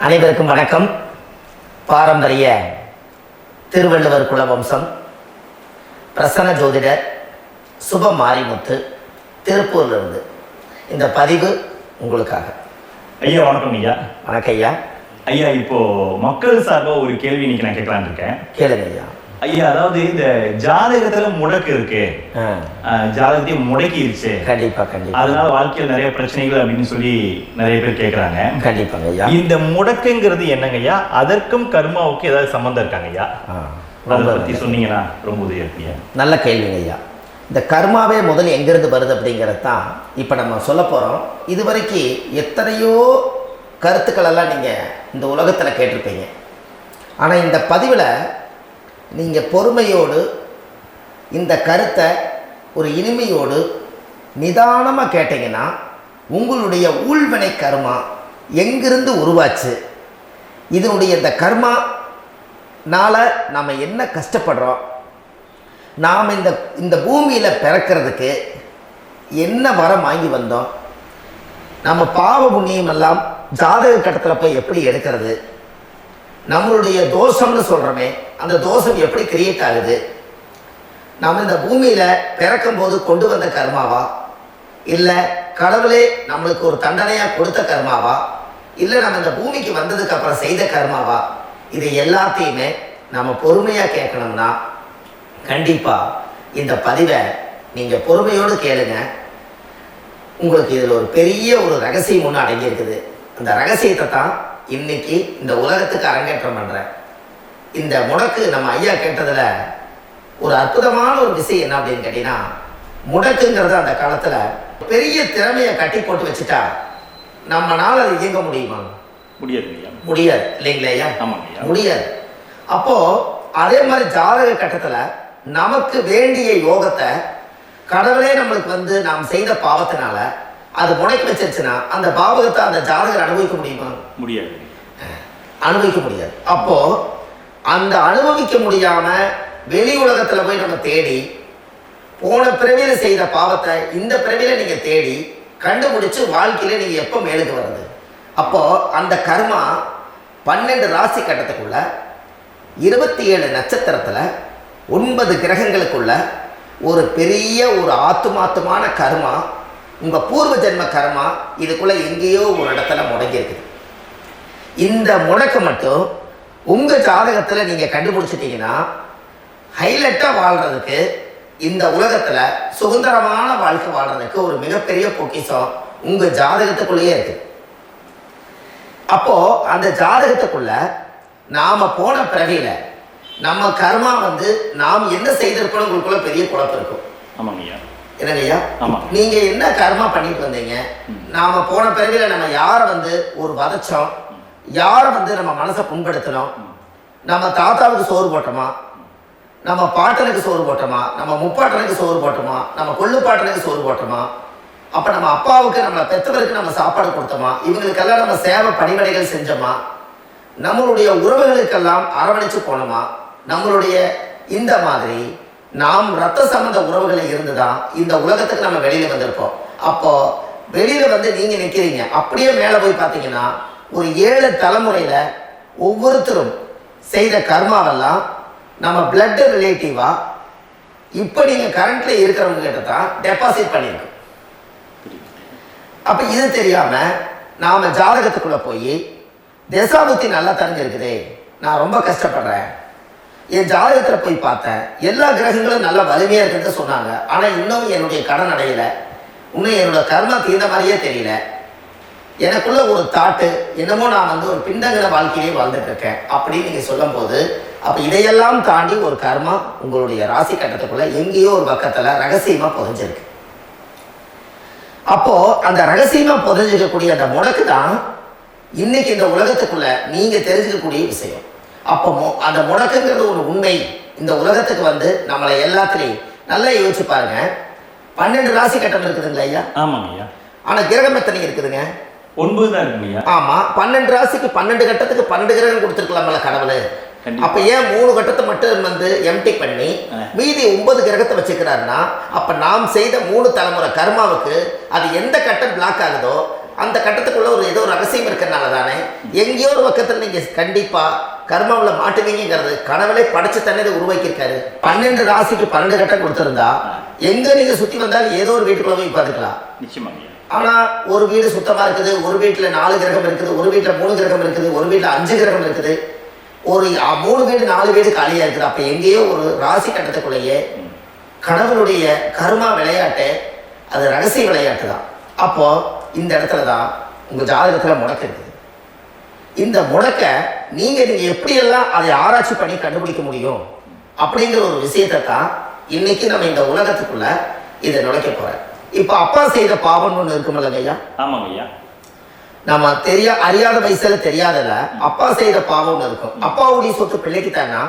அனைவருக்கும் வணக்கம். பாரம்பரிய திருவள்ளுவர் குலவம்சம் பிரசன்ன ஜோதிடர் சுப மாரிமுத்து திருப்பூர்லேருந்து இந்த பதிவு உங்களுக்காக. ஐயா வணக்கம். ஐயா வணக்கம் ஐயா. ஐயா இப்போ மக்கள் சார்பாக ஒரு கேள்வி இன்னைக்கு நான் கேட்கலான்னு இருக்கேன். கேளுங்க ஐயா. ஐயா, அதாவது இந்த ஜாதகத்துல முடக்கு இருக்கு, ஜாதகத்தையும் முடக்கிருச்சு, கண்டிப்பா கண்டிப்பா, அதனால வாழ்க்கையில் நிறைய பிரச்சனைகள் அப்படின்னு சொல்லி நிறைய பேர் கேட்கறாங்க. கண்டிப்பாங்க ஐயா. இந்த முடக்குங்கிறது என்னங்க ஐயா? அதற்கும் கர்மாவுக்கு ஏதாவது சம்பந்தம் இருக்காங்க ஐயா? அதை பத்தி சொன்னீங்கன்னா ரொம்ப உதவியா இருக்கு. நல்ல கேள்விங்க ஐயா. இந்த கர்மாவே முதல்ல எங்கிருந்து வருது அப்படிங்கிறது தான் இப்போ நம்ம சொல்ல போகிறோம். இதுவரைக்கும் எத்தனையோ கருத்துக்கள் எல்லாம் நீங்கள் இந்த உலகத்தில் கேட்டிருப்பீங்க. ஆனால் இந்த பதிவில் நீங்கள் பொறுமையோடு இந்த கருத்தை ஒரு இனிமையோடு நிதானமாக கேட்டிங்கன்னா உங்களுடைய ஊழ்வினை கர்மா எங்கிருந்து உருவாச்சு, இதனுடைய இந்த கர்மானால் நாம் என்ன கஷ்டப்படுறோம், நாம் இந்த பூமியில் பிறக்கிறதுக்கு என்ன வரம் வாங்கி வந்தோம், நம்ம பாவ புண்ணியம் எல்லாம் ஜாதக கட்டத்தில் போய் எப்படி எடுக்கிறது, நம்மளுடைய தோஷம்னு சொல்கிறோமே அந்த தோஷம் எப்படி கிரியேட் ஆகுது, நம்ம இந்த பூமியில் பிறக்கும் போது கொண்டு வந்த கர்மாவா, இல்லை கடவுளே நம்மளுக்கு ஒரு தண்டனையாக கொடுத்த கர்மாவா, இல்லை நம்ம இந்த பூமிக்கு வந்ததுக்கு அப்புறம் செய்த கர்மாவா, இது எல்லாத்தையுமே நம்ம பொறுமையாக கேட்கணும்னா கண்டிப்பாக இந்த பதிவை நீங்கள் பொறுமையோடு கேளுங்க. உங்களுக்கு இதில் ஒரு பெரிய ஒரு ரகசியம் ஒன்று அடங்கியிருக்குது. அந்த ரகசியத்தை தான் இன்னைக்கு இந்த உலகத்துக்கு அரங்கேற்றம் பண்ணுறேன். இந்த முடக்கு நம்ம ஐயா கேட்டதில் ஒரு அற்புதமான ஒரு விஷயம் என்ன அப்படின்னு கேட்டிங்கன்னா, முடக்குங்கிறது அந்த காலத்தில் பெரிய திறமையை கட்டி போட்டு வச்சுட்டா நம்மளால் அது இயங்க முடியுமா? முடியாது இல்லைங்களா ஐயா? முடியாது. அப்போது அதே மாதிரி ஜாதக கட்டத்தில் நமக்கு வேண்டிய யோகத்தை கடவுளே நம்மளுக்கு நாம் செய்த பாவத்தினால அது முடக்கி வச்சிருச்சுன்னா அந்த பாவகத்தை அந்த ஜாதகர் அனுபவிக்க முடியுமா? முடியாது, அனுபவிக்க முடியாது. அப்போ அந்த அனுபவிக்க முடியாம வெளி உலகத்துல போய் நம்ம தேடி போன பிறவியில செய்த பாவத்தை இந்த பிறவியில நீங்க தேடி கண்டுபிடிச்சு வாழ்க்கையில நீங்க எப்போ மேலுக்கு வருது? அப்போ அந்த கர்மா 12 ராசி கட்டத்துக்குள்ள 27 நட்சத்திரத்துல 9 கிரகங்களுக்குள்ள ஒரு பெரிய ஒரு ஆத்துமாத்துமான கர்மா, உங்க பூர்வ ஜென்ம கர்மா இதுக்குள்ள எங்கேயோ ஒரு இடத்துல முடங்கி இருக்குது. இந்த முடக்க மட்டும் உங்க ஜாதகத்துல நீங்க கண்டுபிடிச்சிட்டீங்கன்னா ஹைலைட்டா வாழ்றதுக்கு, இந்த உலகத்துல சுதந்திரமான வாழ்க்கை வாழ்றதுக்கு ஒரு மிகப்பெரிய பொக்கிஷம் உங்க ஜாதகத்துக்குள்ளேயே இருக்கு. அப்போ அந்த ஜாதகத்துக்குள்ள நாம போன பிறவியில நம்ம கர்மா நாம் என்ன செய்திருக்கணும் உங்களுக்குள்ள பெரிய குழப்பம் இருக்கும். என்னங்கய்யா, நீங்க என்ன கர்மா பண்ணிட்டு வந்தீங்க, நாம போன பிறவில நம்ம யாரை ஒரு வதச்சோம், யாரை நம்ம மனசை புண்படுத்தணும், நம்ம தாத்தாவுக்கு சோறு போட்டோமா, நம்ம பாட்டனுக்கு சோறு போட்டோமா, நம்ம முப்பாட்டனுக்கு சோறு போட்டோமா, நம்ம கொள்ளு பாட்டனுக்கு சோறு போட்டோமா, அப்ப நம்ம அப்பாவுக்கு நம்ம பெற்றவருக்கு நம்ம சாப்பாடு கொடுத்தோமா, இவங்களுக்கெல்லாம் நம்ம சேவை பணிவடைகள் செஞ்சோமா, நம்மளுடைய உறவுகளுக்கெல்லாம் அரவணைச்சு போனோமா, நம்மளுடைய இந்த மாதிரி நாம் ரத்த சம்பந்த உறவுகளை இருந்துதான் இந்த உலகத்துக்கு நம்ம வெளியில வந்திருப்போம். அப்போ வெளியில நீங்க நிற்கிறீங்க, அப்படியே மேலே போய் பார்த்தீங்கன்னா ஒரு 7 தலைமுறையில ஒவ்வொருத்தரும் செய்த கர்மாவெல்லாம் நம்ம பிளட் ரிலேட்டிவா இப்போ நீங்க கரண்ட்ல இருக்கிறவங்க கிட்ட தான் டெபாசிட் பண்ணியிருக்கு. அப்ப இது தெரியாம நாம ஜாதகத்துக்குள்ள போய் தசாபுத்தி நல்லா தெரிஞ்சிருக்குதே, நான் ரொம்ப கஷ்டப்படுறேன், என் ஜாதகத்தில் போய் பார்த்தேன் எல்லா கிரகங்களும் நல்ல வலிமையா இருக்குன்னு சொன்னாங்க, ஆனா இன்னும் என்னுடைய கடன் அடையல, இன்னும் என்னோட கர்மா தீர்ந்த மாதிரியே தெரியல, எனக்குள்ள ஒரு தாட்டு என்னமோ நான் ஒரு பிண்டங்கிற வாழ்க்கையிலே வாழ்ந்துட்டு இருக்கேன் அப்படின்னு நீங்க சொல்லும் போது, அப்ப இதையெல்லாம் தாண்டி ஒரு கர்மா உங்களுடைய ராசி கட்டத்துக்குள்ள எங்கேயோ ஒரு பக்கத்துல ரகசியமா புதைஞ்சிருக்கு. அப்போ அந்த ரகசியமா புதைஞ்சிருக்கக்கூடிய அந்த முடக்கு தான் இன்னைக்கு இந்த உலகத்துக்குள்ள நீங்க தெரிஞ்சுக்கக்கூடிய விஷயம். அப்போ அந்த முடக்குங்கிறது ஒரு உண்மை இந்த உலகத்துக்கு நம்மளை எல்லாத்துலேயும் நல்லா யோசிச்சு பாருங்க. 12 ராசி கட்டம் இருக்குதுங்களா ஐயா? ஆமாங்க ஐயா. ஆனா கிரகம் எத்தனை இருக்குதுங்க? 9 தான் இருக்குங்க. ஆமா, 12 ராசிக்கு 12 கட்டத்துக்கு 12 கிரகம் கொடுத்துருக்கலாம்ல கடவுள். அப்ப ஏன் 3 கட்டத்தை மட்டும் எம்டி பண்ணி மீதி 9 கிரகத்தை வச்சுக்கிறாருன்னா, அப்ப நாம் செய்த 3 தலைமுறை கர்மாவுக்கு அது எந்த கட்டம் பிளாக் ஆகுதோ அந்த கட்டத்துக்குள்ள ஒரு ஏதோ ஒரு ரகசியம் இருக்கிறனால தானே எங்கேயோ ஒரு பக்கத்தில் நீங்கள் கண்டிப்பாக கர்மாவில் மாட்டுவீங்கிறது கனவுலே படைச்சு தானே இதை உருவாக்கியிருக்காரு. 12 ராசிக்கு 12 கட்டம் கொடுத்துருந்தா எங்கே நீங்கள் சுற்றி வந்தாலும் ஏதோ ஒரு வீட்டுக்குள்ள போய் பார்த்துக்கலாம். நிச்சயமாங்க. ஆனால் ஒரு வீடு சுத்தமாக இருக்குது, ஒரு வீட்டில் 4 கிரகம் இருக்குது, ஒரு வீட்டில் 3 கிரகம் இருக்குது, ஒரு வீட்டில் 5 கிரகம் இருக்குது, ஒரு 3 வீடு 4 வீடு காலியாக இருக்குது. அப்போ எங்கேயோ ஒரு ராசி கட்டத்துக்குள்ளேயே கடவுளுடைய கர்மா விளையாட்டு, அது ரகசிய விளையாட்டு தான். அப்போ இந்த இடத்துல தான் உங்கள் ஜாதகத்தில் முடக்கு இருக்குது. இந்த முடக்க நீங்கள் எப்படியெல்லாம் அதை ஆராய்ச்சி பண்ணி கண்டுபிடிக்க முடியும் அப்படிங்கிற ஒரு விஷயத்தை தான் இன்னைக்கு நம்ம இந்த உலகத்துக்குள்ள இதை நுழைக்க போகிறேன். இப்போ அப்பா செய்த பாவம்னு ஒன்று இருக்குமில்ல ஐயா? ஆமாங்க ஐயா. நம்ம அறியாத வயசுல தெரியாதல அப்பா செய்த பாவம்னு இருக்கும். அப்பாவுடைய சொத்து பிள்ளைக்கு தானா,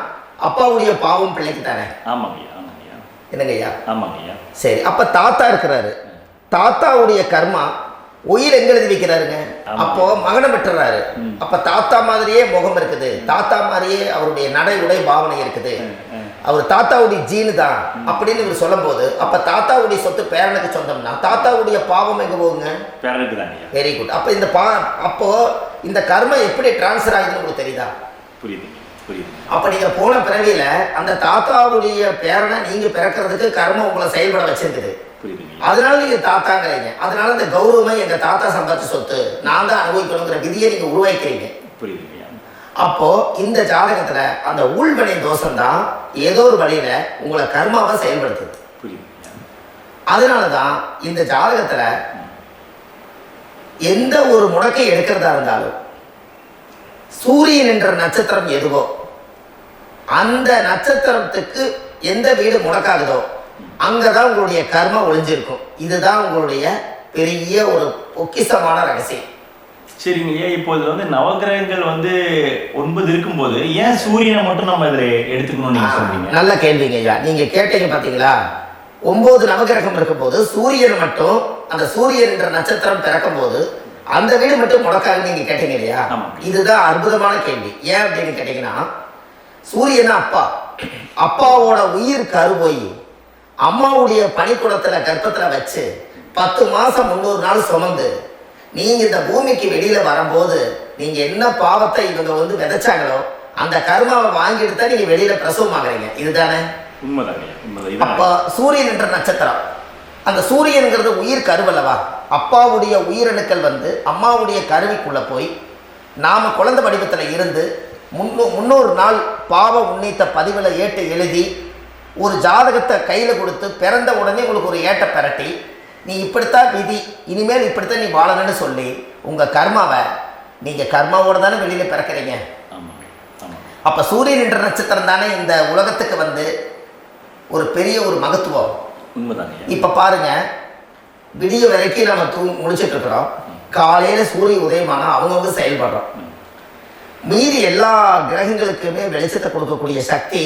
அப்பாவுடைய பாவம் பிள்ளைக்கு தானே? ஆமாங்க ஐயா. ஆமாங்க ஐயா. என்னங்க ஐயா? ஆமாங்க ஐயா. சரி, அப்ப தாத்தா இருக்கிறாரு, தாத்தாவுடைய கர்மா உயிர் எங்க எழுதி வைக்கிறாருங்க? அப்போ மகனை பெற்றுறாரு. அப்ப தாத்தா மாதிரியே முகம் இருக்குது, தாத்தா மாதிரியே அவருடைய நடை உடை பாவனை இருக்குது, அவர் தாத்தாவுடைய ஜீனு தான் அப்படின்னு இவர் சொல்லும் போது அப்ப தாத்தாவுடைய சொத்து பேரனுக்கு சொந்தம்னா தாத்தாவுடைய பாவம் எங்க போகுங்க? பேரனுக்கு தான். Very good. அப்ப இந்த அப்போ இந்த கர்ம எப்படி டிரான்ஸ்ஃபர் ஆகுதுன்னு உங்களுக்கு தெரியுதா? புரியுது புரியுது. அப்ப நீங்க போன பிறவியில அந்த தாத்தாவுடைய பேரனை நீங்க பிறக்கிறதுக்கு கர்மம் உங்களை செயல்பட வச்சிருக்குது. அதனால நீங்க தாத்தாங்கிறீங்க. அதனால இந்த கௌரவமே எங்க தாத்தா சம்பாதிச்ச சொத்து, நான் தான் அனுபவிக்கணுங்கிற விதியை நீங்க உருவாக்கிறீங்க. புரியுது. அப்போ இந்த ஜாதகத்துல அந்த உள்வினை தோஷம் தான் ஏதோ ஒரு வழியில உங்களை கர்மாவை செயல்படுத்துது. அதனாலதான் இந்த ஜாதகத்துல எந்த ஒரு முடக்கை எடுக்கிறதா இருந்தாலும் சூரியன் என்ற நட்சத்திரம் எதுவோ அந்த நட்சத்திரத்துக்கு எந்த வீடு முடக்காகுதோ அங்கதான் உங்களுடைய கர்மா ஒளிஞ்சிருக்கும். இதுதான் உங்களுடைய பெரிய ஒரு பொக்கிஷமான ரகசியம். சரிங்க ஐயா. இப்போ இது நவகிரகங்கள் 9 இருக்கும்போது ஏன் சூரியனை மட்டும் நம்ம இதில் எடுத்துக்கணும்னு நீங்க சொல்றீங்க? நல்ல கேள்விங்க ஐயா. நீங்க கேட்டீங்க பாத்தீங்களா, 9 நவகிரகம் இருக்கும்போது சூரியன் மட்டும், அந்த சூரியன் என்ற நட்சத்திரம் பிறக்கும் போது அந்த வீடு மட்டும் முடக்காக நீங்க கேட்டீங்க இல்லையா? இதுதான் அற்புதமான கேள்வி. ஏன் அப்படின்னு கேட்டீங்கன்னா, சூரியனா அப்பா, அப்பாவோட உயிர் கருவோய் அம்மாவுடைய பனிக்குடத்துல கர்ப்பத்துல வச்சு 10 மாசம் 300 நாள் சுமந்து நீங்க இந்த பூமிக்கு வெளியில வரும்போது நீங்க என்ன பாவத்தை இவங்க விதைச்சாங்களோ அந்த கர்மாவை வாங்கிட்டு தான் நீங்க வெளியில பிரசவம் ஆகுறீங்க. இதுதானே உண்மைதாங்க. அப்ப சூரியன் என்ற நட்சத்திரம், அந்த சூரியன்கிறது உயிர் கருவல்லவா? அப்பாவுடைய உயிரணுக்கள் அம்மாவுடைய கருவிக்குள்ள போய் நாம குழந்தை வடிவத்துல இருந்து 300 நாள் பாவ உன்னித்த பதிவுல ஏட்டு எழுதி ஒரு ஜாதகத்தை கையில கொடுத்து பிறந்த உடனே உங்களுக்கு ஒரு ஏட்டை பெரட்டி நீ இப்படித்தான் விதி, இனிமேல் இப்படித்தான் நீ வாழணும்னு சொல்லி உங்க கர்மாவை நீங்க கர்மாவோட தானே வெளியில பிறக்கிறீங்க. அப்ப சூரியன் என்ற நட்சத்திரம் தானே இந்த உலகத்துக்கு ஒரு பெரிய ஒரு மகத்துவம். இப்ப பாருங்க, விடிய வரைக்கும் நம்ம முடிச்சுட்டு இருக்கிறோம். காலையில சூரிய உதயமானா அவங்கவுங்க செயல்படுறோம். மீறி எல்லா கிரகங்களுக்குமே வெளிச்சத்தை கொடுக்கக்கூடிய சக்தி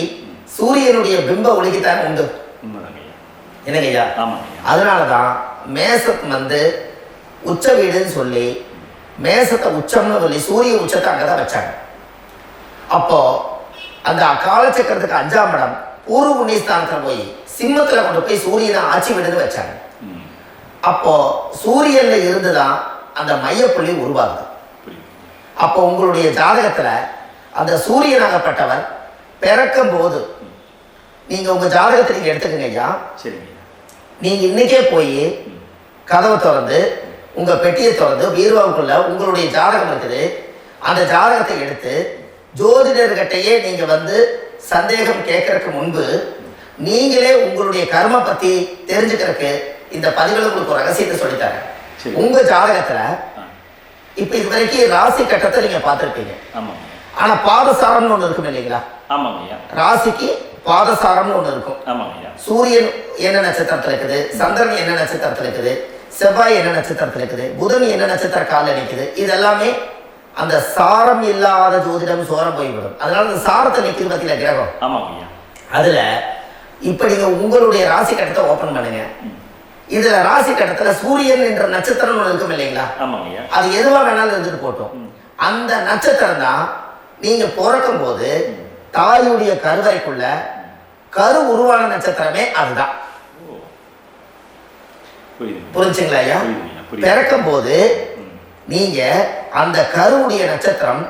சூரியனுடைய பிம்ப ஒளிக்குத்தான் உண்டு. என்னங்கய்யா? அதனாலதான் மேசம் உச்ச வீடுன்னு சொல்லி மேசத்தை உச்சம்னு சொல்லி சூரிய உச்சத்தை அங்கதான் வச்சாங்க. அப்போ அந்த காலச்சக்கரத்துக்கு 5ஆம் இடம் பூர்வ புண்ணியஸ்தானத்துல போய் சிம்மத்துல கொண்டு போய் சூரியனை ஆட்சி விடுன்னு வச்சாங்க. அப்போ சூரியன்ல இருந்துதான் அந்த மையப்புள்ளி உருவாகுது. அப்போ உங்களுடைய ஜாதகத்துல அந்த சூரியனாகப்பட்டவர் பிறக்கும் போது நீங்க உங்க ஜாதகத்தை நீங்க எடுத்துக்கங்க ஐயா. நீங்க இன்னைக்கே போய் கதவை திறந்து உங்க பெட்டியை திறந்து பீர்வாவுக்குள்ள உங்களுடைய ஜாதகம் இருக்குது, அந்த ஜாதகத்தை எடுத்து ஜோதிடர்கிட்டையே நீங்க சந்தேகம் கேட்கறதுக்கு முன்பு நீங்களே உங்களுடைய கர்ம பத்தி தெரிஞ்சுக்கிறதுக்கு இந்த பதிவுல உங்களுக்கு ஒரு ரகசியத்தை சொல்லித்தரேன். உங்க ஜாதகத்துல இப்ப இது வரைக்கும் ராசி கட்டத்தை நீங்க பார்த்திருப்பீங்க. ஆனா பாதசாரம்னு ஒண்ணு இருக்கும் இல்லைங்களா? ராசிக்கு பாதசாரம்னு ஒண்ணு இருக்கும். சூரியன் என்ன நட்சத்திரத்துல இருக்குது, சந்திரன் என்ன நட்சத்திரத்துல இருக்குது, செவ்வாய் என்ன நட்சத்திரத்துல இருக்குது, புதன் என்ன நட்சத்திர கால நிற்குது, இது எல்லாமே அந்த சாரம் இல்லாத ஜோதிடம் சோரம் போய்விடும். அதனால அந்த சாரத்தை நிற்கிறது பத்தியில கிரகம். அதுல இப்ப நீங்க உங்களுடைய ராசி கட்டத்தை ஓபன் பண்ணுங்க. இதுல ராசி கட்டத்துல சூரியன் என்ற நட்சத்திரம் ஒண்ணு இருக்கும் இல்லைங்களா? அது எதுவா வேணாலும் இருந்துட்டு போட்டோம். அந்த நட்சத்திரம் தான் நீங்க பிறக்கும் போது தாயுடைய கருவறைக்குள்ள கரு உருவான நட்சத்திரமே அதுதான். புரிஞ்சுங்களா ஐயா? பிறக்கும் போது நீங்கள் அந்த கருவுடைய நட்சத்திரம்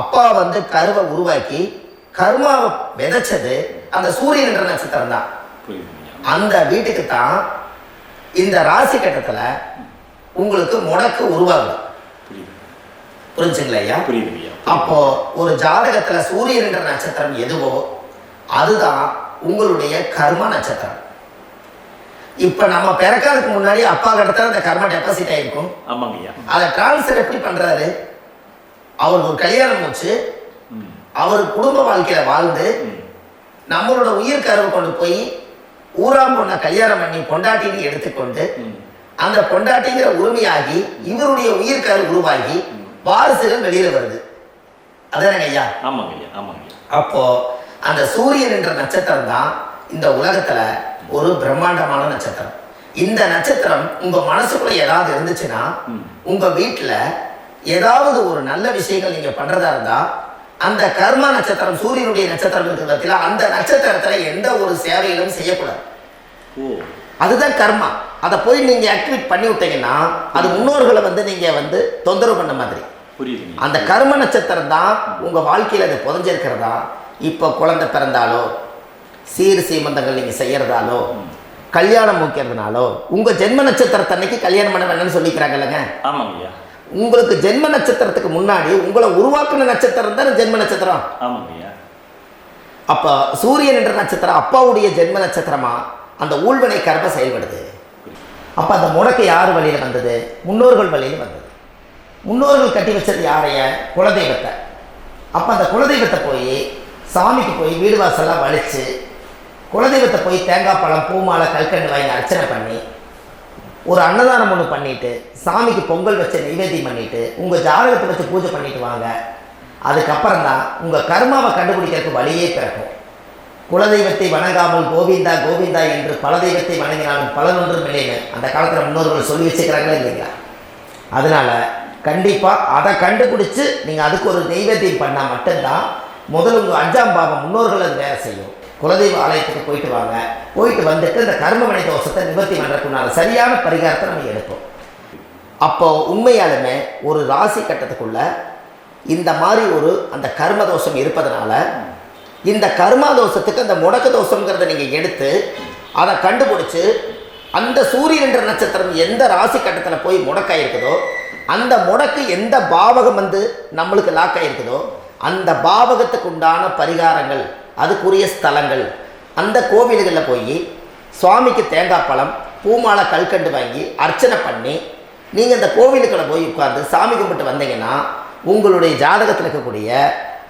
அப்பா வந்து கருவை உருவாக்கி கர்மாவை விதைச்சது அந்த சூரியன் என்ற நட்சத்திரம் தான். அந்த வீட்டுக்கு தான் இந்த ராசி கட்டத்தில் உங்களுக்கு முடக்கு உருவாகுது. புரிஞ்சுங்களா ஐயா? அப்போ ஒரு ஜாதகத்துல சூரியன் என்ற நட்சத்திரம் எதுவோ அதுதான் உங்களுடைய கர்ம நட்சத்திரம். இப்ப நம்ம பிறக்கிறதுக்கு முன்னாடி அப்பா கிட்ட அந்த கர்ம டெபாசிட் ஆயிருக்கும். அதை டிரான்ஸ்ஃபர் எப்படி பண்றாரு? அவர் ஒரு கல்யாணம் வச்சு அவர் குடும்ப வாழ்க்கையில வாழ்ந்து நம்மளோட உயிர் கருவை கொண்டு போய் ஊராம் பொண்ண கல்யாணம் பண்ணி பொண்டாட்டின்னு எடுத்துக்கொண்டு அந்த பொண்டாட்டிங்கிற உரிமையாகி இவருடைய உயிர் கரு உருவாகி வாரிசுகள் வெளியில வருது. அதானங்க ஐயா? அப்போ அந்த சூரியன் என்ற நட்சத்திரம் தான் இந்த உலகத்துல ஒரு பிரம்மாண்டமான நட்சத்திரம். இந்த நட்சத்திரம் உங்க மனசுக்குள்ள ஏதாவது இருந்துச்சுன்னா உங்க வீட்டுல ஏதாவது ஒரு நல்ல விஷயங்கள் நீங்க பண்றதா இருந்தா அந்த கர்ம நட்சத்திரம் சூரியனுடைய நட்சத்திரம் இருக்கிறதுல அந்த நட்சத்திரத்துல எந்த ஒரு சேவைகளும் செய்யக்கூடாது. அதுதான் கர்மா. அதை போய் நீங்க ஆக்டிவேட் பண்ணி விட்டீங்கன்னா அது முன்னோர்களை வந்து நீங்க வந்து தொந்தரவு பண்ண மாதிரி. அந்த கர்ம நட்சத்திரம் தான் உங்க வாழ்க்கையில அது புதஞ்சிருக்கிறதா. இப்போ குழந்தை பிறந்தாலோ சீர் சீமந்தங்கள் நீங்க செய்யறதாலோ கல்யாணம் முக்கிறதுனாலோ உங்க ஜென்ம நட்சத்திரத்தன்னைக்கு கல்யாணம் பண்ண வேணும்னு சொல்லிக்கிறாங்க இல்லைங்க? உங்களுக்கு ஜென்ம நட்சத்திரத்துக்கு முன்னாடி உங்களை உருவாக்குன நட்சத்திரம் தான் ஜென்ம நட்சத்திரம். அப்ப சூரியன் என்ற நட்சத்திரம் அப்பாவுடைய ஜென்ம நட்சத்திரமா அந்த ஊழ்வினை கர்ம செயல்படுது. அப்ப அந்த முடக்கு யார் வழியில வந்தது? முன்னோர்கள் வழியில வந்தது. முன்னோர்கள் கட்டி வச்சது யாரைய? குலதெய்வத்தை. அப்ப அந்த குலதெய்வத்தை போய் சாமிக்கு போய் வீடு வாசல்லாம் வலிச்சு குலதெய்வத்தை போய் தேங்காய் பழம் பூமாலை கல்கண்டு வாங்கி அர்ச்சனை பண்ணி ஒரு அன்னதானம் ஒன்று பண்ணிட்டு சாமிக்கு பொங்கல் வச்ச நைவேத்தியம் பண்ணிட்டு உங்க ஜாதகத்தை வச்சு பூஜை பண்ணிட்டு வாங்க. அதுக்கப்புறம் தான் உங்க கர்மாவை கண்டுபிடிக்கிறதுக்கு வழியே பிறக்கும். குலதெய்வத்தை வணங்காமல் கோவிந்தா கோவிந்தா என்று பல தெய்வத்தை வணங்கினாலும் பலனொன்றும் இல்லைன்னு அந்த காலத்தில் முன்னோர்கள் சொல்லி வச்சுக்கிறாங்களே இல்லைங்களா? அதனால கண்டிப்பாக அதை கண்டுபிடிச்சு நீங்கள் அதுக்கு ஒரு நைவேத்தியம் பண்ணால் மட்டும்தான் முதல்ல உங்கள் 5ஆம் பாவம் முன்னோர்கள் அது வேலை செய்யும். குலதெய்வ ஆலயத்துக்கு போயிட்டு வாங்க. போயிட்டு வந்துட்டு இந்த கர்மவினை தோஷத்தை நிவர்த்தி பண்ணுறதுக்குனால சரியான பரிகாரத்தை நம்ம எடுப்போம். அப்போ உண்மையாலுமே ஒரு ராசி கட்டத்துக்குள்ள இந்த மாதிரி ஒரு அந்த கர்ம தோஷம் இருப்பதனால இந்த கர்மா தோஷத்துக்கு அந்த முடக்க தோஷங்கிறத நீங்கள் எடுத்து அதை கண்டுபிடிச்சு அந்த சூரியன் என்ற நட்சத்திரம் எந்த ராசி கட்டத்தில் போய் முடக்காயிருக்குதோ அந்த முடக்கு எந்த பாவகம் வந்து நம்மளுக்கு லாக் ஆகிருக்குதோ அந்த பாவகத்துக்கு உண்டான பரிகாரங்கள் அதுக்குரிய ஸ்தலங்கள் அந்த கோவில்களில் போய் சுவாமிக்கு தேங்காய் பழம் பூமாலை கல்கண்டு வாங்கி அர்ச்சனை பண்ணி நீங்கள் அந்த கோவிலுக்குள்ள போய் உட்கார்ந்து சாமி கும்பிட்டு வந்தீங்கன்னா உங்களுடைய ஜாதகத்தில் இருக்கக்கூடிய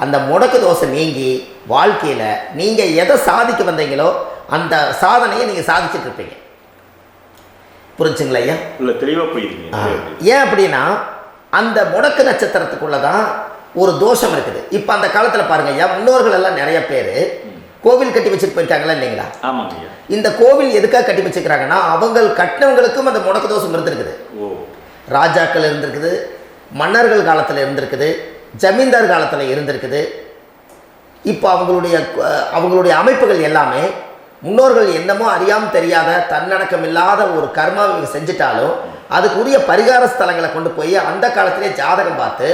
அந்த முடக்கு தோசை நீங்கி வாழ்க்கையில் நீங்கள் எதை சாதிக்க வந்தீங்களோ அந்த சாதனையை நீங்கள் சாதிச்சுட்டு இருப்பீங்க. புரிஞ்சுங்களா ஐயா? இல்லை, தெளிவாக புரியுதுங்க. ஏன் அப்படின்னா அந்த முடக்கு நட்சத்திரத்துக்குள்ள தான் ஒரு தோஷம் இருக்குது. இப்போ அந்த காலத்தில் பாருங்க ஐயா, முன்னோர்கள் எல்லாம் நிறைய பேர் கோவில் கட்டி வச்சுட்டு போயிருக்காங்களா இல்லைங்களா? ஆமாங்க. இந்த கோவில் எதுக்காக கட்டி வச்சுக்கிறாங்கன்னா அவங்க கட்டினவங்களுக்கும் அந்த முடக்கு தோஷம் இருந்திருக்குது. ராஜாக்கள் இருந்திருக்குது, மன்னர்கள் காலத்தில் இருந்திருக்குது, ஜமீன்தார் காலத்தில் இருந்திருக்குது. இப்போ அவங்களுடைய அமைப்புகள் எல்லாமே முன்னோர்கள் என்னமோ அறியாமல் தெரியாத தன்னடக்கம் இல்லாத ஒரு கர்மாவை செஞ்சுட்டாலும் அதுக்குரிய பரிகார ஸ்தலங்களை கொண்டு போய் அந்த காலத்திலே ஜாதகம் பார்த்து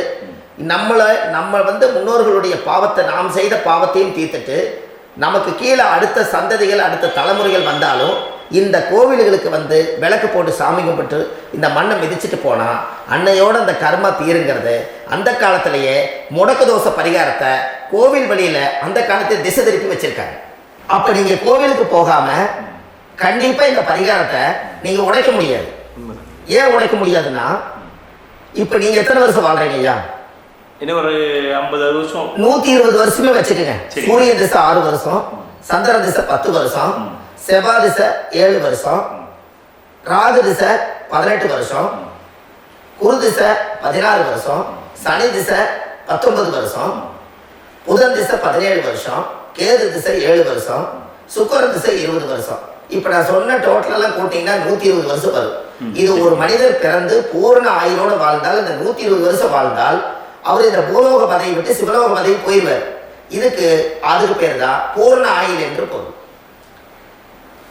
நம்ம வந்து முன்னோர்களுடைய பாவத்தை நாம் செய்த பாவத்தையும் தீர்த்துட்டு நமக்கு கீழே அடுத்த சந்ததிகள் அடுத்த தலைமுறைகள் வந்தாலும் இந்த கோவில்களுக்கு வந்து விளக்கு போட்டு சாமி கும்பிட்டு இந்த மண்ணை மிதிச்சுட்டு போனால் அன்னையோட அந்த கர்மா தீருங்கிறது அந்த காலத்திலேயே முடக்கு தோச பரிகாரத்தை கோவில் வழியில் அந்த காலத்தில் திசை திருப்பி வச்சுருக்காங்க. அப்போ நீங்கள் கோவிலுக்கு போகாமல் கண்டிப்பாக இந்த பரிகாரத்தை நீங்கள் உடைக்க முடியாது. ஏன் உடைக்க முடியாதுன்னா இப்போ நீங்கள் எத்தனை வருஷம் வாழ்கிறீங்க ஐயா? இன்னும் ஒரு 50 வருஷம் 120 வருஷமே வச்சுக்கோங்க. சூரிய திசை 6 வருஷம், சந்திர திசை 10 வருஷம், செவ்வாய் திசை 7 வருஷம், ராகு திசை 18 வருஷம், குரு திசை 16 வருஷம், சனி திசை 19 வருஷம், புதன் திசை 17 வருஷம், கேது திசை 7 வருஷம், சுக்கிர திசை 20 வருஷம். இப்போ நான் சொன்ன டோட்டலெல்லாம் கூட்டிங்கன்னா 120 வருஷம் வரும். இது ஒரு மனிதர் பிறந்து பூர்ண ஆயுளோடு வாழ்ந்தால் இந்த 120 வருஷம் வாழ்ந்தால் அவர் இந்த பூலோக பதவி விட்டு சிவலோக பதவி போயிடுவார். அதுக்கு பேர் தான் பூர்ண ஆயுள் என்று பொருள்.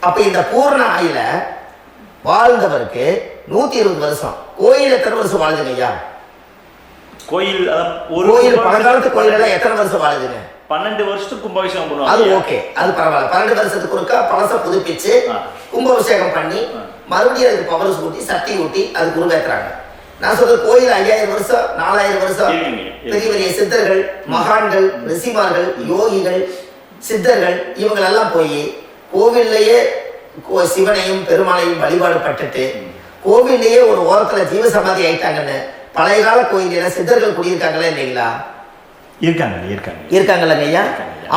அப்ப இந்த பூர்ண ஆயுள வாழ்ந்தவருக்கு 120 வருஷம். கோயில் எத்தனை வருஷம் வாழ்ந்துங்க ஐயா? கோயில் ஒரு கோயில் பழங்காலத்து கோயில் எல்லாம் எத்தனை வருஷம் வாழுதுங்க? 12 வருஷத்துக்கு கும்பாபிஷேகம் பண்ணுவாங்க. அது ஓகே, அது பரவாயில்ல. 12 வருஷத்துக்கு ஒருக்கா பழச புதுப்பிச்சு கும்பாபிஷேகம் பண்ணி மறுபடியும் அதுக்கு பவர் ஊட்டி சக்தி ஊட்டி அதுக்கு உருவேற்றுறாங்க. நான் சொல்றது கோயில் 5000 வருஷம் 4000 வருஷம் பெரிய பெரிய சித்தர்கள், மகான்கள், ரிஷிமார்கள், யோகிகள், சித்தர்கள் இவங்களெல்லாம் போய் கோவில்லையே சிவனையும் பெருமாளையும் வழிபாடு பட்டுட்டு கோவில்லையே ஒரு ஓரத்துல ஜீவசமாதி ஆயிட்டாங்கன்னு பழைய கால கோயில சித்தர்கள் குடியிருக்காங்களா இல்லைங்களா? இருக்காங்கல்லங்க ஐயா.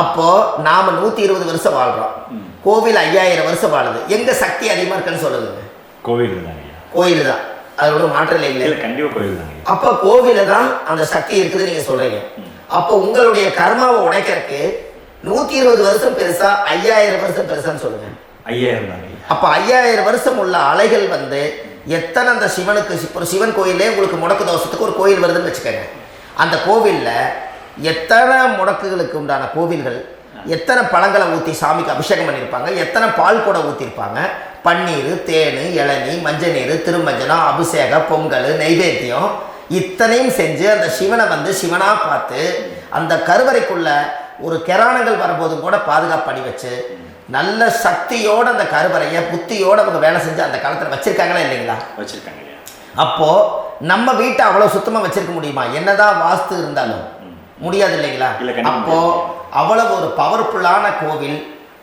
அப்போ நாம 120 வருஷம் வாழ்றோம், கோவில் 5000 வருஷம் வாழுது. எங்க சக்தி அதிகமா இருக்குன்னு சொல்லுங்க? கோயில் தான், அதோட மாற்றம் இல்லைங்களே. அப்ப கோவில தான் அந்த சக்தி இருக்குது நீங்க சொல்றீங்க. அப்போ உங்களுடைய கர்மாவை உடைக்கிறதுக்கு 120 வருஷம் பெருசா 5000 வருஷம் பெருசான்னு சொல்லுங்க? 5000 தான். அப்ப 5000 வருஷம் உள்ள அலைகள் வந்து எத்தனை அந்த சிவனுக்கு ஒரு சிவன் கோயிலே உங்களுக்கு முடக்கு தோஷத்துக்கு ஒரு கோயில் வருதுன்னு வச்சுக்கோங்க. அந்த கோவில்ல எத்தனை முடக்குகளுக்கு உண்டான கோவில்கள், எத்தனை பழங்களை ஊற்றி சாமிக்கு அபிஷேகம் பண்ணியிருப்பாங்க, எத்தனை பால் கூட ஊற்றிருப்பாங்க, பன்னீர், தேன், இளநீ, மஞ்சள் நீர், திருமஞ்சனம், அபிஷேகம், பொங்கல், நைவேத்தியம் இத்தனையும் செஞ்சு அந்த சிவனை வந்து சிவனாக பார்த்து அந்த கருவறைக்குள்ள ஒரு கிராணங்கள் வரும்போதும் கூட பாதுகாப்பு பண்ணி வச்சு நல்ல சக்தியோட அந்த கருவறையை புத்தியோட அவங்க வேலை செஞ்சு அந்த காலத்தில் வச்சிருக்காங்களா இல்லைங்களா? வச்சிருக்காங்க. அப்போ நம்ம வீட்டை அவ்வளோ சுத்தமாக வச்சிருக்க முடியுமா? என்னதான் வாஸ்து இருந்தாலும் முடியாது இல்லைங்களா? அப்போ அவ்வளவு ஒரு பவர்ஃபுல்லான கோவில்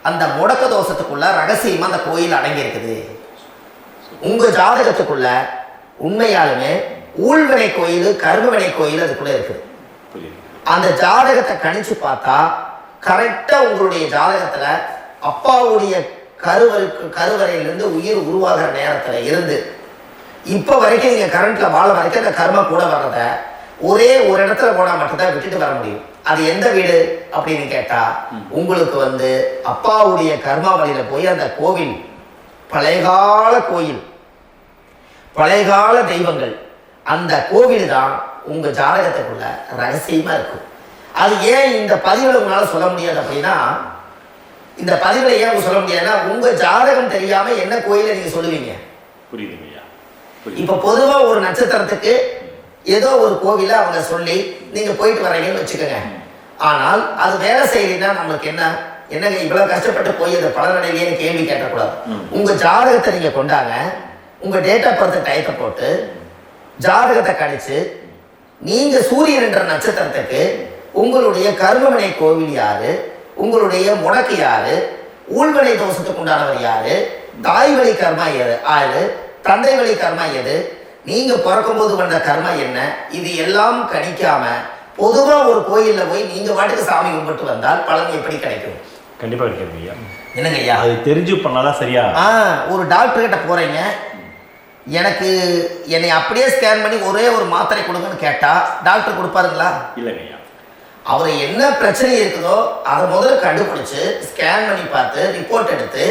அந்த முடக்க தோஷத்துக்குள்ள ரகசியமா அந்த கோயில் அடங்கி இருக்குது. உங்க ஜாதகத்துக்குள்ள உண்மையாலுமே ஊழ்வினை கோயில், கர்மவினை கோயில் அதுக்குள்ள இருக்குது. அந்த ஜாதகத்தை கணிச்சு பார்த்தா கரெக்டா உங்களுடைய ஜாதகத்துல அப்பாவுடைய கருவறையிலிருந்து உயிர் உருவாகிற நேரத்துல இருந்து இப்ப வரைக்கும் நீங்க கரண்ட்ல வாழ வரைக்கும் அந்த கர்ம கூட வர்றத ஒரே ஒரு இடத்துல போனா மட்டும்தான் விட்டுட்டு வர முடியும். அது எந்த வீடு அப்படின்னு கேட்டா உங்களுக்கு வந்து அப்பாவுடைய கர்மாவளியில போய் அந்த கோவில், பழையகால கோயில், பழையகால தெய்வங்கள், அந்த கோவில் தான் உங்க ஜாதகத்துக்குள்ள ரகசியமா இருக்கும். அது ஏன் இந்த பதிவுல உங்களால சொல்ல முடியாது அப்படின்னா, இந்த பதிவுல ஏன் சொல்ல முடியாதுன்னா உங்க ஜாதகம் தெரியாம என்ன கோயிலை நீங்க சொல்லுவீங்க? புரியுதுங்கய்யா. இப்ப பொதுவா ஒரு நட்சத்திரத்துக்கு ஏதோ ஒரு கோவில அவங்க சொல்லி நீங்க போயிட்டு வரீங்கன்னு வச்சுக்கோங்க. ஆனால் அது வேலை செய்யலைன்னா நம்மளுக்கு என்னங்க இவ்வளவு கஷ்டப்பட்டு போய் அந்த பலனடையிலேயே கேள்வி கேட்டக்கூடாது. உங்க ஜாதகத்தை நீங்க கொண்டாங்க, உங்க டேட் ஆஃப் பர்த் டயத்தை போட்டு ஜாதகத்தை கணிச்சு நீங்க சூரியன் என்ற நட்சத்திரத்துக்கு உங்களுடைய கர்மவினை கோவில் யாரு, உங்களுடைய முடக்கு யாரு, ஊழ்வினை தோஷத்துக்கு உண்டானவர் யாரு, தாய் வழி கர்மா யாரு, தந்தை வழி கர்மா எது, நீங்க பிறக்கும் போது வந்த கர்மா என்ன, இது எல்லாம் கணிக்காம பொதுவா ஒரு கோயில்ல போய் நீங்க வாட்டுக்கு சாமி கும்பிட்டு வந்தால் பலன் எப்படி கிடைக்கும்? கண்டிப்பா கிடைக்கும் ஐயா. என்னங்க ஐயா, அது தெரிஞ்சு பண்ணாதான் சரியா? ஒரு டாக்டர் கிட்ட போறீங்க, எனக்கு என்னை அப்படியே ஸ்கேன் பண்ணி ஒரே ஒரு மாத்திரை கொடுங்கன்னு கேட்டா டாக்டர் கொடுப்பாருங்களா? இல்லைங்க ஐயா. அவர் என்ன பிரச்சனை இருக்குதோ அதை முதல்ல கண்டுபிடிச்சு ஸ்கேன் பண்ணி பார்த்து ரிப்போர்ட் எடுத்து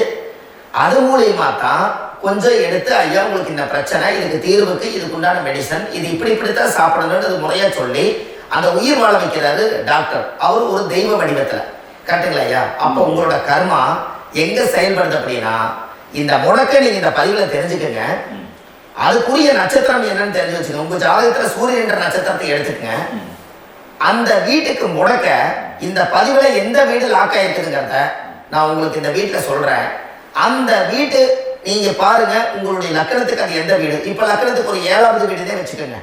அது மூலியமா தான் கொஞ்சம் எடுத்து ஐயா உங்களுக்கு இந்த பிரச்சனை, இதுக்கு தீர்வுக்கு இதுக்குண்டான மெடிசன், இது இப்படித்தான் சாப்பிடணும்னு முறையா சொல்லி அந்த உயிர் வாழ வைக்கிறாரு டாக்டர். அவர் ஒரு தெய்வ வடிவத்துல. கரெக்டுங்களா ஐயா? அப்போ உங்களோட கர்மா எங்க செயல்படுது அப்படின்னா இந்த முடக்க நீங்க இந்த பதிவுல தெரிஞ்சுக்கங்க. அதுக்குரிய நட்சத்திரம் என்னன்னு தெரிஞ்சு வச்சுக்கோங்க. உங்க ஜாதகத்துல சூரியன் என்ற நட்சத்திரத்தை எடுத்துக்கங்க. அந்த வீட்டுக்கு முடக்க இந்த பதிவுல எந்த வீடு லாக் ஆயிருக்குதுங்கிறத நான் உங்களுக்கு இந்த வீட்டுல சொல்றேன். அந்த வீட்டு நீங்க பாருங்க, உங்களுடைய லக்கணத்துக்கு அது எந்த வீடு. இப்ப லக்கணத்துக்கு ஒரு 7வது வீடுனே வச்சுக்கோங்க.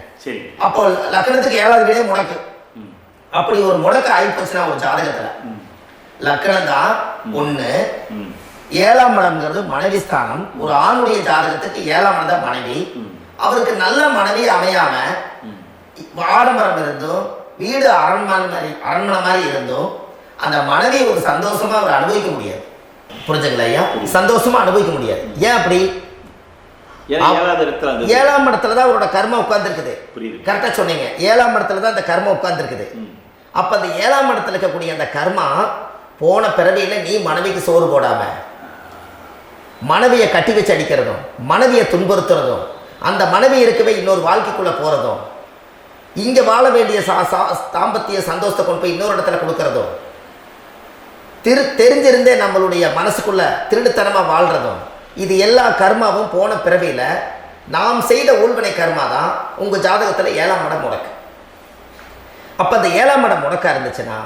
அப்போ லக்கணத்துக்கு 7வது வீடே முடக்கு. அப்படி ஒரு முடக்க ஆயிப்போச்சுன்னா ஒரு ஜாதகத்துல லக்கணம் தான் 1, 7ஆம் இடம்ங்கிறது மனைவி ஸ்தானம். ஒரு ஆணுடைய ஜாதகத்துக்கு 7ஆம் இடம் தான் மனைவி. அவருக்கு நல்ல மனைவி அமையாம ஆடம்பரம் இருந்தும் வீடு அரண்மனை மாதிரி இருந்தும் அந்த மனைவி ஒரு சந்தோஷமா அவர் அனுபவிக்க முடியாது. புரிஞ்சுங்களா ஐயா? சந்தோஷமா அனுபவிக்க முடியாது. ஏன் அப்படி? 7ஆம் இடத்துல தான் அவரோட கர்மம் உட்கார்ந்து இருக்குது. கரெக்டா சொன்னீங்க. 7ஆம் இடத்துல தான் அந்த கர்மம் உட்கார்ந்து இருக்குது. அப்ப அந்த 7ஆம் இடத்துல இருக்கக்கூடிய அந்த கர்மா போன பிறவியில நீ மனைவிக்கு சோறு போடாம மனைவியை கட்டி வச்சு அடிக்கிறதும், மனைவியை துன்புறுத்துறதும், அந்த மனைவி இருக்கவே இன்னொரு வாழ்க்கைக்குள்ள போறதும், இங்க வாழ வேண்டிய தாம்பத்திய சந்தோஷத்தை கொண்டு போய் இன்னொரு இடத்துல கொடுக்கறதும், தெரிஞ்சிருந்தே நம்மளுடைய மனசுக்குள்ள திருடுத்தனமா வாழ்றதும், இது எல்லா கர்மாவும் போன பிறவியில நாம் செய்த ஊழ்வினை கர்மா தான் உங்க ஜாதகத்துல 7ஆம் இடம் முடக்கு. அப்போ அந்த 7ஆம் இடம் முடக்கா இருந்துச்சுன்னா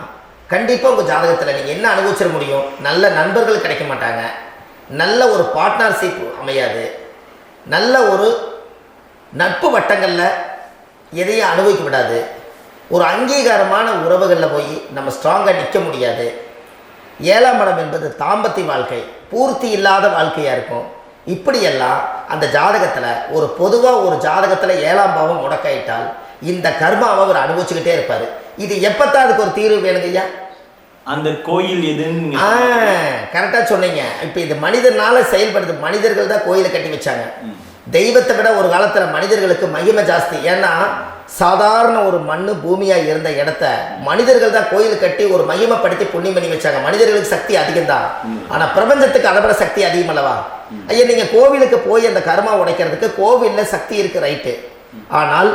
கண்டிப்பாக உங்கள் ஜாதகத்தில் நீங்கள் என்ன அனுபவிச்சிட முடியும்? நல்ல நண்பர்கள் கிடைக்க மாட்டாங்க, நல்ல ஒரு பார்ட்னர்ஷிப் அமையாது, நல்ல ஒரு நட்பு வட்டங்களில் எதையும் அனுபவிக்க விடாது, ஒரு அங்கீகாரமான உறவுகளில் போய் நம்ம ஸ்ட்ராங்காக நிற்க முடியாது. 7ஆம் இடம் என்பது தாம்பத்திய வாழ்க்கை, பூர்த்தி இல்லாத வாழ்க்கையாக இருக்கும். இப்படியெல்லாம் அந்த ஜாதகத்தில் ஒரு பொதுவாக ஒரு ஜாதகத்தில் 7ஆம் பாவம் முடக்காயிட்டால் இந்த கர்மாவை அவர் அனுபவிச்சுக்கிட்டே இருப்பார். இது எப்பத்தான் அதுக்கு ஒரு தீர்வு வேணுங்க ஐயா? அந்த கோயில் எதுன்னு கரெக்டாக சொன்னீங்க. இப்போ இது மனிதனால செயல்படுது. மனிதர்கள் தான் கோயிலை கட்டி வச்சாங்க. தெய்வத்தை விட ஒரு காலத்தில் மனிதர்களுக்கு மகிமை ஜாஸ்தி. ஏன்னா சாதாரண ஒரு மண்ணு பூமியாக இருந்த இடத்த மனிதர்கள் தான் கோயில் கட்டி ஒரு மகிமைப்படுத்தி புண்ணியம் பண்ணி வச்சாங்க. மனிதர்களுக்கு சக்தி அதிகம்தான், ஆனால் பிரபஞ்சத்துக்கு அதை விட சக்தி அதிகம் அல்லவா? ஐயா, நீங்கள் கோவிலுக்கு போய் அந்த கர்மா உடைக்கிறதுக்கு கோவிலில் சக்தி இருக்குது, ரைட்டு. ஆனால்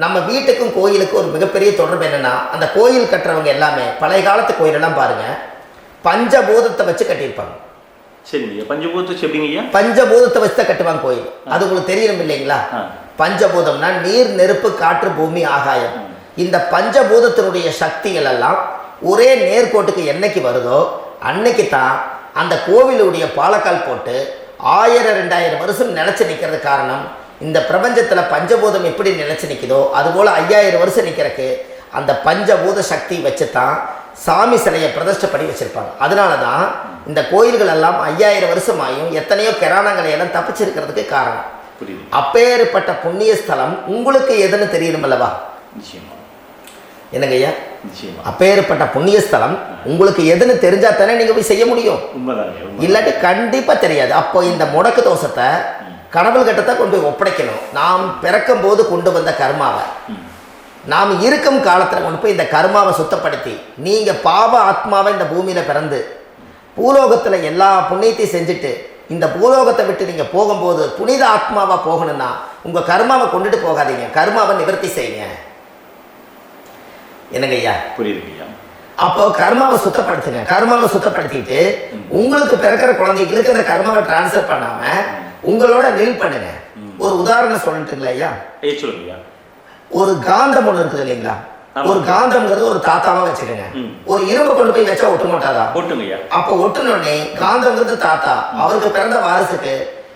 நம்ம வீட்டுக்கும் கோயிலுக்கும் ஒரு மிகப்பெரிய தொடர்பு என்னென்னா, அந்த கோயில் கட்டுறவங்க எல்லாமே பழைய காலத்து கோயிலெல்லாம் பாருங்கள், பஞ்சபூதத்தை வச்சு கட்டியிருப்பாங்க. சரிங்க. பஞ்சபூதத்தை எப்படிங்க? பஞ்சபூதத்தை வச்சு தான் கட்டுவாங்க கோயில். அது உங்களுக்கு தெரியணும் இல்லைங்களா? பஞ்சபூதம்னா நீர், நெருப்பு, காற்று, பூமி, ஆகாயம். இந்த பஞ்சபூதத்தினுடைய சக்திகள் எல்லாம் ஒரே நேர்கோட்டுக்கு என்னைக்கு வருதோ அன்னைக்கு தான் அந்த கோவிலுடைய பாலக்கால் போட்டு 1000-2000 வருஷம் நிலச்சி நிற்கிறது. காரணம், இந்த பிரபஞ்சத்தில் பஞ்சபூதம் எப்படி நிலச்சி நிற்குதோ அதுபோல் 5000 வருஷம் நிற்கிறதுக்கு அந்த பஞ்சபூத சக்தி வச்சு தான் சாமி சிலையை பிரதிஷ்டை பண்ணி வச்சுருப்பாங்க. அதனால தான் இந்த கோயில்கள் எல்லாம் 5000 வருஷமாயும் எத்தனையோ கிராணங்களை எல்லாம் தப்பிச்சிருக்கிறதுக்கு காரணம். அப்பேற்பட்ட புண்ணிய ஸ்தலம் உங்களுக்கு எதுன்னு தெரியணும் அல்லவா? என்னங்க ஐயா? அப்பேற்பட்ட புண்ணிய ஸ்தலம் உங்களுக்கு எதுன்னு தெரிஞ்சா தானே நீங்க போய் செய்ய முடியும். இல்லாட்டி கண்டிப்பா தெரியாது. அப்போ இந்த முடக்கு தோஷத்தை கடவுள் கிட்டத்தை கொண்டு போய் ஒப்படைக்கணும். நாம் பிறக்கும் போது கொண்டு வந்த கர்மாவை நாம் இருக்கும் காலத்தில் கொண்டு போய் இந்த கர்மாவை சுத்தப்படுத்தி, நீங்க பாவ ஆத்மாவை இந்த பூமியில பிறந்து பூலோகத்தில் எல்லா புண்ணியத்தையும் செஞ்சுட்டு இந்த பூலோகத்தை விட்டு நீங்கள் போகும்போது புனித ஆத்மாவாக போகணும்னா உங்கள் கர்மாவை கொண்டுட்டு போகாதீங்க, கர்மாவை நிவர்த்தி செய்யுங்க. என்னங்க ஐயா? புரியுதுங்க ஐயா. அப்போ கர்மாவை சுத்தப்படுத்துங்க. கர்மாவை சுத்தப்படுத்திட்டு உங்களுக்கு பிறக்கிற குழந்தைகளுக்கு அந்த கர்மாவை டிரான்ஸ்ஃபர் பண்ணாம உங்களோட நில் பண்ணுங்க. ஒரு உதாரணம் சொல்லிட்டுங்களா ஐயா? சொல்லுங்க. ஒரு காந்தம் ஒன்று இருக்குது இல்லைங்களா? ஒரு காந்தம்ங்கிறது ஒரு தாத்தாவா வச்சுக்கோங்க. ஒரு இரும்பு கொண்டு போய் வச்சா ஒட்டு மாட்டாதா? ஒட்டுங்கய்யா. அப்போ ஒட்டுனோடனே காந்தம்ங்கிறது தாத்தா, அவருக்கு பிறந்த வாரிசுக்கு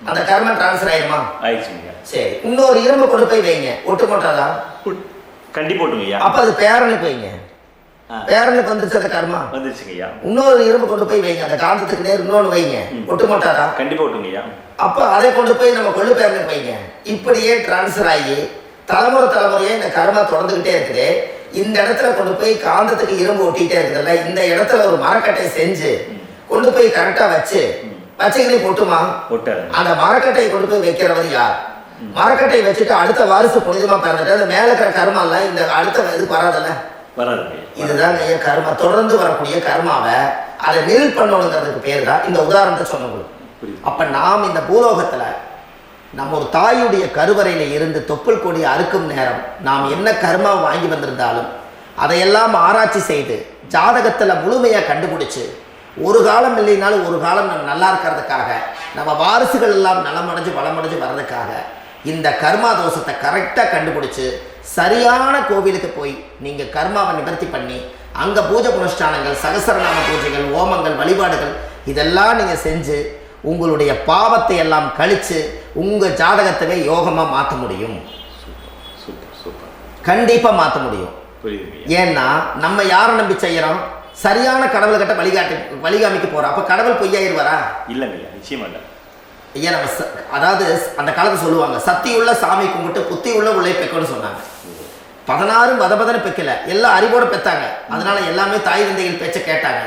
அந்த கர்மா டிரான்ஸ்ஃபர் ஆயிடுமா? ஆயிடுச்சுங்க. சரி, இன்னொரு இரும்பு கொண்டு போய் வைங்க, ஒட்டு மாட்டாதா? கண்டிப்பா ஒட்டுங்கய்யா. அப்ப அது பேரனுக்கு வைங்க, பேரனுக்கு வந்துருச்சு அந்த கர்மா, வந்துருச்சுங்கய்யா. இன்னொரு இரும்பு கொண்டு போய் வைங்க, அந்த காந்தத்துக்கு நேர் இன்னொன்று வைங்க, ஒட்டு மாட்டாதா? கண்டிப்பா ஒட்டுங்கய்யா. அப்ப அதை கொண்டு போய் நம்ம கொள்ளு பேரனுக்கு வைங்க. இப்படியே டிரான்ஸ்ஃபர் ஆகி தலைமுறை தலைமுறையே இந்த கர்மா தொடர்ந்துகிட்டே இருக்குது. இந்த இடத்துல கொண்டு போய் காந்தத்துக்கு இரும்பு ஒட்டிகிட்டே இருக்குதுல்ல, இந்த இடத்துல ஒரு மரக்கட்டை செஞ்சு கொண்டு போய் கரெக்டாக வச்சுக்கிட்டே போட்டுமா? அந்த மரக்கட்டையை கொண்டு போய் வைக்கிறவர் யார்? மரக்கட்டையை வச்சுட்டு அடுத்த வாரிசு புனிதமா பிறந்துட்டு அந்த மேல இருக்கிற கர்மால இந்த அடுத்த இது வராதுல்ல, வராது. இதுதான் கர்மா, தொடர்ந்து வரக்கூடிய கர்மாவை அதை நில் பண்ணணுங்கிறதுக்கு பேர் தான் இந்த உதாரணத்தை சொன்னவங்களுக்கு. அப்ப நாம் இந்த பூலோகத்துல நம்ம ஒரு தாயுடைய கருவறையில் இருந்து தொப்புள் கொடி அறுக்கும் நேரம் நாம் என்ன கர்மாவை வாங்கி வந்திருந்தாலும் அதையெல்லாம் ஆராய்ச்சி செய்து ஜாதகத்தில் முழுமையாக கண்டுபிடிச்சு ஒரு காலம் இல்லைனாலும் ஒரு காலம் நம்ம நல்லா இருக்கிறதுக்காக, நம்ம வாரிசுகள் எல்லாம் நலமடைஞ்சு வளமடைஞ்சு வர்றதுக்காக இந்த கர்மா தோஷத்தை கரெக்டாக கண்டுபிடிச்சு சரியான கோவிலுக்கு போய் நீங்கள் கர்மாவை நிவர்த்தி பண்ணி அங்கே பூஜை புனஸ்தானங்கள், சகசரநாம பூஜைகள், ஓமங்கள், வழிபாடுகள் இதெல்லாம் நீங்கள் செஞ்சு உங்களுடைய பாவத்தை எல்லாம் கழித்து உங்கள் ஜாதகத்தவே யோகமாக மாற்ற முடியும். கண்டிப்பாக மாற்ற முடியும். ஏன்னா நம்ம யாரை நம்பி செய்கிறோம்? சரியான கடவுள்கிட்ட வழிகாமிக்க போகிறோம். அப்போ கடவுள் பொய்யாயிருவாரா? இல்லைங்க, நிச்சயமா இல்லை. ஐயா, நம்ம அதாவது அந்த காலத்தை சொல்லுவாங்க, சக்தியுள்ள சாமி கும்பிட்டு புத்தி உள்ள உள்ளே பெக்கணும்னு சொன்னாங்க. 16 வதபதனை பெக்கல, எல்லாம் அறிவோட பெற்றாங்க. அதனால எல்லாமே தாய் தந்தைகள் பேச்சை கேட்டாங்க.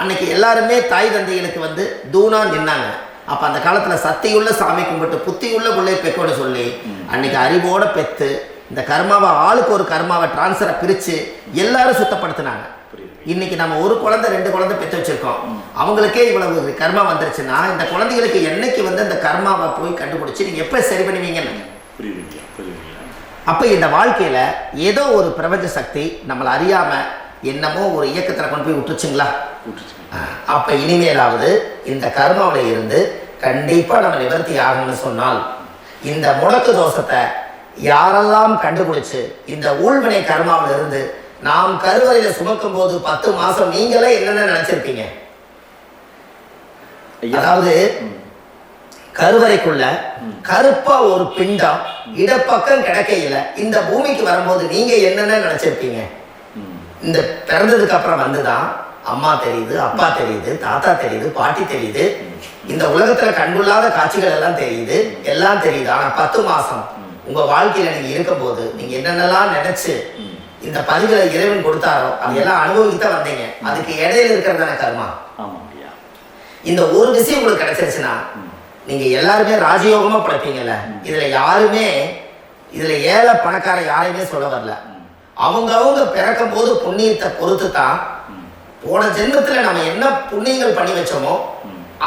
அன்னைக்கு எல்லாருமே தாய் தந்தைகளுக்கு தூணா நின்னாங்க. அப்போ அந்த காலத்தில் சக்தியுள்ள சாமி கும்பிட்டு புத்தியுள்ள உள்ளே பெக்கோன்னு சொல்லி அன்னைக்கு அறிவோட பெற்று இந்த கர்மாவை ஆளுக்கு ஒரு கர்மாவை டிரான்ஸ்ஃபரை பிரித்து எல்லாரும் சுத்தப்படுத்தினாங்க. இன்னைக்கு நம்ம ஒரு குழந்தை 2 குழந்தை பெற்று வச்சிருக்கோம், அவங்களுக்கே இவ்வளவு கர்மா வந்துருச்சுன்னா இந்த குழந்தைகளுக்கு என்னைக்கு இந்த கர்மாவை போய் கண்டுபிடிச்சி நீங்கள் எப்போ சரி பண்ணுவீங்கன்னு. அப்போ இந்த வாழ்க்கையில் ஏதோ ஒரு பிரபஞ்ச சக்தி நம்மளை அறியாமல் என்னமோ ஒரு இயக்கத்தில் கொண்டு போய் விட்டுருச்சுங்களா? அப்போ இனிமேலாவது இந்த கர்மாவில் இருந்து கண்டிப்பாக நம்ம நிவர்த்தி ஆகணும்னு சொன்னால் இந்த முடக்கு தோஷத்தை யாரெல்லாம் கண்டுபிடிச்சு இந்த ஊழ்வினை கர்மாவில் இருந்து நாம் கருவறையில சுமக்கும் போது 10 மாசம் நீங்களே என்னென்ன நினைச்சிருப்பீங்க? அதாவது கருவறைக்குள்ள கருப்பா ஒரு பிண்டம் இடப்பக்கம் கிடக்கையில இந்த பூமிக்கு வரும்போது நீங்க என்னென்ன நினைச்சிருப்பீங்க? இந்த பிறந்ததுக்கு அப்புறம் வந்துதான் அம்மா தெரியுது, அப்பா தெரியுது, தாத்தா தெரியுது, பாட்டி தெரியுது, இந்த உலகத்துல கண்டுள்ளாத காட்சிகள் எல்லாம் தெரியுது, எல்லாம் தெரியுது. ஆனா 10 மாசம் உங்க வாழ்க்கையில நீங்க இருக்கும் போது நீங்க என்னென்னலாம் நினைச்சு இந்த பதிவுகளை இறைவன் கொடுத்தாரோ அதெல்லாம் அனுபவிக்கத்தான் வந்தீங்க. அதுக்கு இடையில இருக்கிறதான கர்மா. இந்த ஒரு விஷயம் உங்களுக்கு கிடைச்சிருச்சுன்னா நீங்க எல்லாருமே ராஜயோகமா படைப்பீங்கல்ல. இதுல ஏழை பணக்கார யாரையுமே சொல்ல வரல. அவங்க பிறக்கும் போது புண்ணியத்தை பொறுத்து தான் போன ஜென்மத்துல நம்ம என்ன புண்ணியங்கள் பண்ணி வச்சோமோ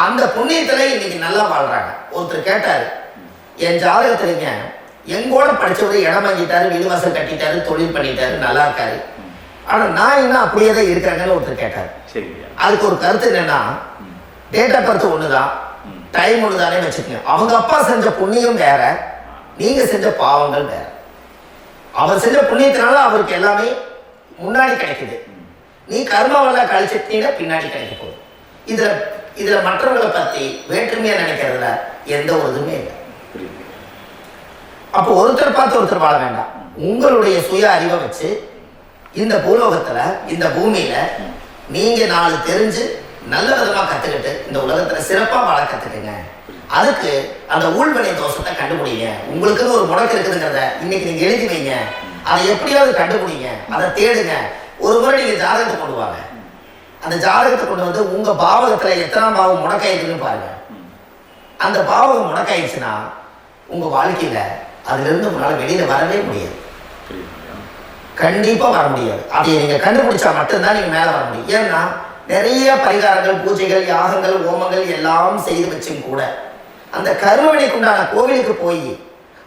அந்த புண்ணியத்துல இன்னைக்கு நல்லா வாழ்றாங்க. ஒருத்தர் கேட்டாரு, என் ஜாதகத்துலங்க எங்கூட படிச்சவரு இடம் வாங்கிட்டாரு, வீடு வாசல் கட்டிட்டாரு, தொழில் பண்ணிட்டாரு, நல்லா இருக்காரு, ஆனா நான் இன்னும் அப்படியே தான் இருக்காங்கன்னு ஒருத்தர் கேட்டாரு. அதுக்கு ஒரு கருத்து என்னன்னா, டேட் ஆஃப் பர்த் ஒண்ணுதான், டைம் ஒண்ணுதானே வச்சுக்கோங்க. அவங்க அப்பா செஞ்ச புண்ணியம் வேற, நீங்க செஞ்ச பாவங்கள் வேற. அவர் செஞ்ச புண்ணியத்தினால அவருக்கு எல்லாமே முன்னாடி கிடைக்குது. நீ கர்மாவெல்லாம் கழிச்சிட்டீங்கன்னா பின்னாடி கிடைக்க போகுது. இதுல மற்றவங்களை பத்தி வேற்றுமையா நினைக்கிறதுல எந்த ஒரு இதுவுமே இல்லை. அப்போ ஒருத்தர் பார்த்து ஒருத்தர் வாழ வேண்டாம். உங்களுடைய சுய அறிவை வச்சு இந்த பூலோகத்துல இந்த பூமியில நீங்க 4 தெரிஞ்சு நல்ல விதமா கத்துக்கிட்டு இந்த உலகத்துல சிறப்பா வாழ கத்துக்குங்க. அதுக்கு அந்த ஊழ்வினை தோஷத்தை கண்டுபிடிங்க. உங்களுக்குன்னு ஒரு முடக்கு இருக்குதுங்கிறத இன்னைக்கு நீங்க எழுதி வைங்க. அதை எப்படியாவது கண்டுபிடிங்க, அதை தேடுங்க. ஒரு முறை நீங்க ஜாதகத்தை கொண்டு வாங்க. அந்த ஜாதகத்தை கொண்டு வந்து உங்க பாவகத்துல எத்தனாம் பாவம் முடக்காயிருக்குன்னு பாருங்க. அந்த பாவகம் முடக்காயிடுச்சுன்னா உங்க வாழ்க்கையில அதுல இருந்து உங்களால வெளியில வரவே முடியாது, கண்டிப்பா வர முடியாது. அதை நீங்க கண்டுபிடிச்சா மட்டும்தான் நீங்க மேல வர முடியும். ஏன்னா நிறைய பரிகாரங்கள், பூஜைகள், யாகங்கள், ஹோமங்கள் எல்லாம் செய்து வச்சும் கூட அந்த கருவணைக்கு உண்டான கோவிலுக்கு போய்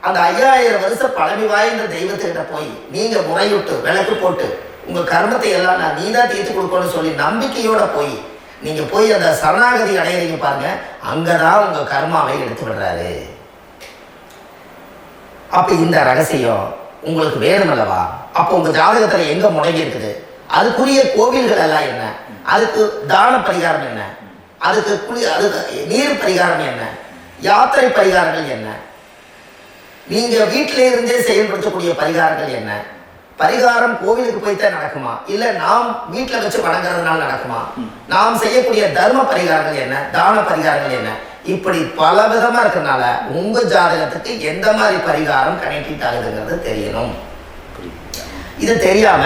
அந்த 5000 வருஷம் பழமை வாய்ந்த தெய்வத்துக்கிட்ட போய் நீங்க முறையிட்டு விளக்கு போட்டு உங்க கர்மத்தை எல்லாம் நான் நீதான் தீர்த்து கொடுக்கணும்னு சொல்லி நம்பிக்கையோட போய் நீங்க போய் அந்த சரணாகதி அடையிறீங்க பாருங்க, அங்கதான் உங்க கர்மாவை எடுத்து விடுறாரு. அப்ப இந்த ரகசியம் உங்களுக்கு வேணும் அல்லவா? அப்போ உங்க ஜாதகத்துல எங்க முடங்கி இருக்குது, அதுக்குரிய கோவில்கள் எல்லாம் என்ன, அதுக்கு தான பரிகாரம் என்ன, அதுக்கு நீர் பரிகாரம் என்ன, யாத்திரை பரிகாரங்கள் என்ன, நீங்க வீட்டில இருந்தே செயல்படுத்தக்கூடிய பரிகாரங்கள் என்ன, பரிகாரம் கோவிலுக்கு போய்தான் நடக்குமா, இல்ல நாம் வீட்டில் வச்சு வணங்குறதுனால நடக்குமா, நாம் செய்யக்கூடிய தர்ம பரிகாரங்கள் என்ன, தான பரிகாரங்கள் என்ன, இப்படி பல விதமா இருக்கனால உங்க ஜாதகத்துக்கு எந்த மாதிரி பரிகாரம் கனெக்ட் ஆகுதுங்கிறது தெரியணும். இது தெரியாம